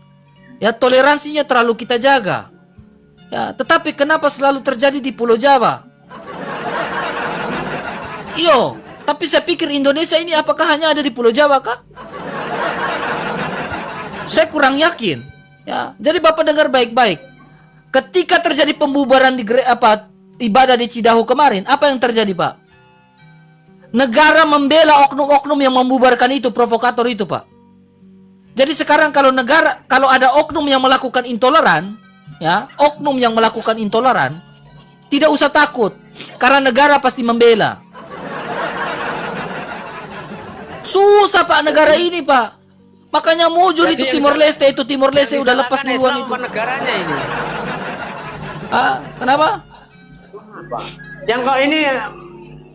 Ya, toleransinya terlalu kita jaga. Ya, tetapi kenapa selalu terjadi di Pulau Jawa? Iyo, tapi saya pikir Indonesia ini apakah hanya ada di Pulau Jawa kah? Saya kurang yakin. Ya, jadi Bapak dengar baik-baik. Ketika terjadi pembubaran di ibadah di Cidahu kemarin, apa yang terjadi, Pak? Negara membela oknum-oknum yang membubarkan itu, provokator itu, Pak. Jadi sekarang kalau ada oknum yang melakukan intoleran, ya, oknum yang melakukan intoleran, tidak usah takut, karena negara pasti membela. Susah, Pak, negara ini, Pak. Makanya muncul Jadi itu yang Timor Leste, udah lepas disalahkan duluan Islam itu. apa negaranya ini? Kenapa? Yang kau ini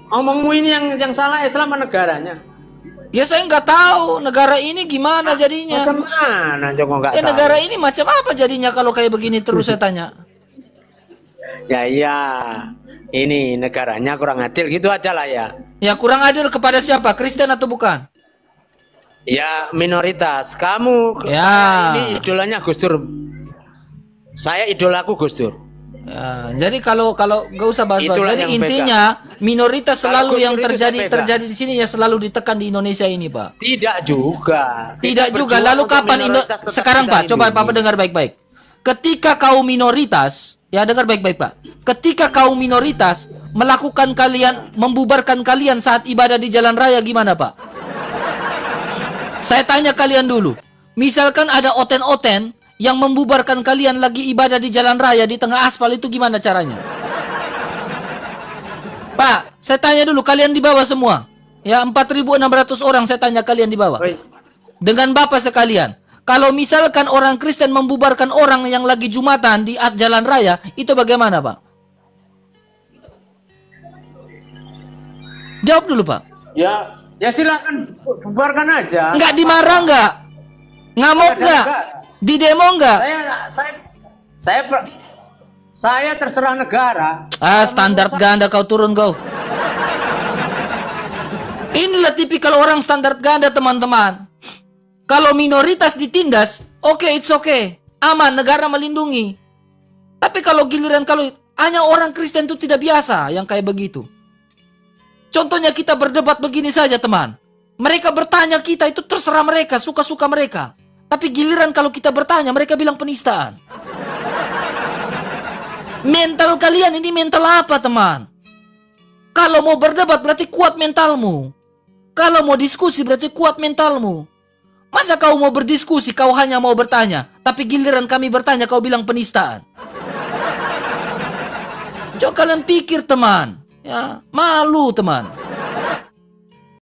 omongmu ini yang salah Islam apa negaranya? Ya saya nggak tahu negara ini gimana jadinya. Macam mana Joko nggak tahu? Negara ini macam apa jadinya kalau kayak begini terus saya tanya. Ya iya, ini negaranya kurang adil gitu aja lah ya. Ya kurang adil kepada siapa? Kristen atau bukan? Ya minoritas. Kamu Ya. ini idolanya Gus Dur. Saya idolaku Gus Dur. Ya, jadi kalau nggak usah bahas-bahas. Itulah Jadi yang intinya minoritas Kalau selalu Gus yang Dur itu saya pegang. terjadi di sini ya selalu ditekan di Indonesia ini, Pak. Tidak juga. Tidak Kita juga. berjuang Lalu untuk kapan minoritas tetap sekarang, kita Pak? Coba lindungi. Papa dengar baik-baik. Ketika kaum minoritas, ya dengar baik-baik, Pak. Ketika kaum minoritas membubarkan kalian saat ibadah di jalan raya, gimana, Pak? Saya tanya kalian dulu. Misalkan ada oten-oten yang membubarkan kalian lagi ibadah di jalan raya di tengah aspal, itu gimana caranya? Pak, saya tanya dulu, kalian di bawah semua. Ya, 4.600 orang saya tanya kalian di bawah. Oi. Dengan Bapak sekalian, kalau misalkan orang Kristen membubarkan orang yang lagi Jumatan di jalan raya, itu bagaimana, Pak? Jawab dulu, Pak. Ya silakan bubarkan aja. Enggak dimarah enggak? Ngamuk enggak? Di demo enggak? Saya terserah negara. Standar ganda kau turun kau. Inilah tipikal orang standar ganda, teman-teman. Kalau minoritas ditindas, oke, it's okay. Aman, negara melindungi. Tapi kalau giliran hanya orang Kristen itu tidak biasa yang kayak begitu. Contohnya kita berdebat begini saja, teman. Mereka bertanya kita, itu terserah mereka, suka-suka mereka. Tapi giliran kalau kita bertanya, mereka bilang penistaan. Mental kalian ini mental apa, teman? Kalau mau berdebat berarti kuat mentalmu. Kalau mau diskusi berarti kuat mentalmu. Masa kau mau berdiskusi, kau hanya mau bertanya, tapi giliran kami bertanya, kau bilang penistaan. Coba kalian pikir, teman. Ya, malu, teman.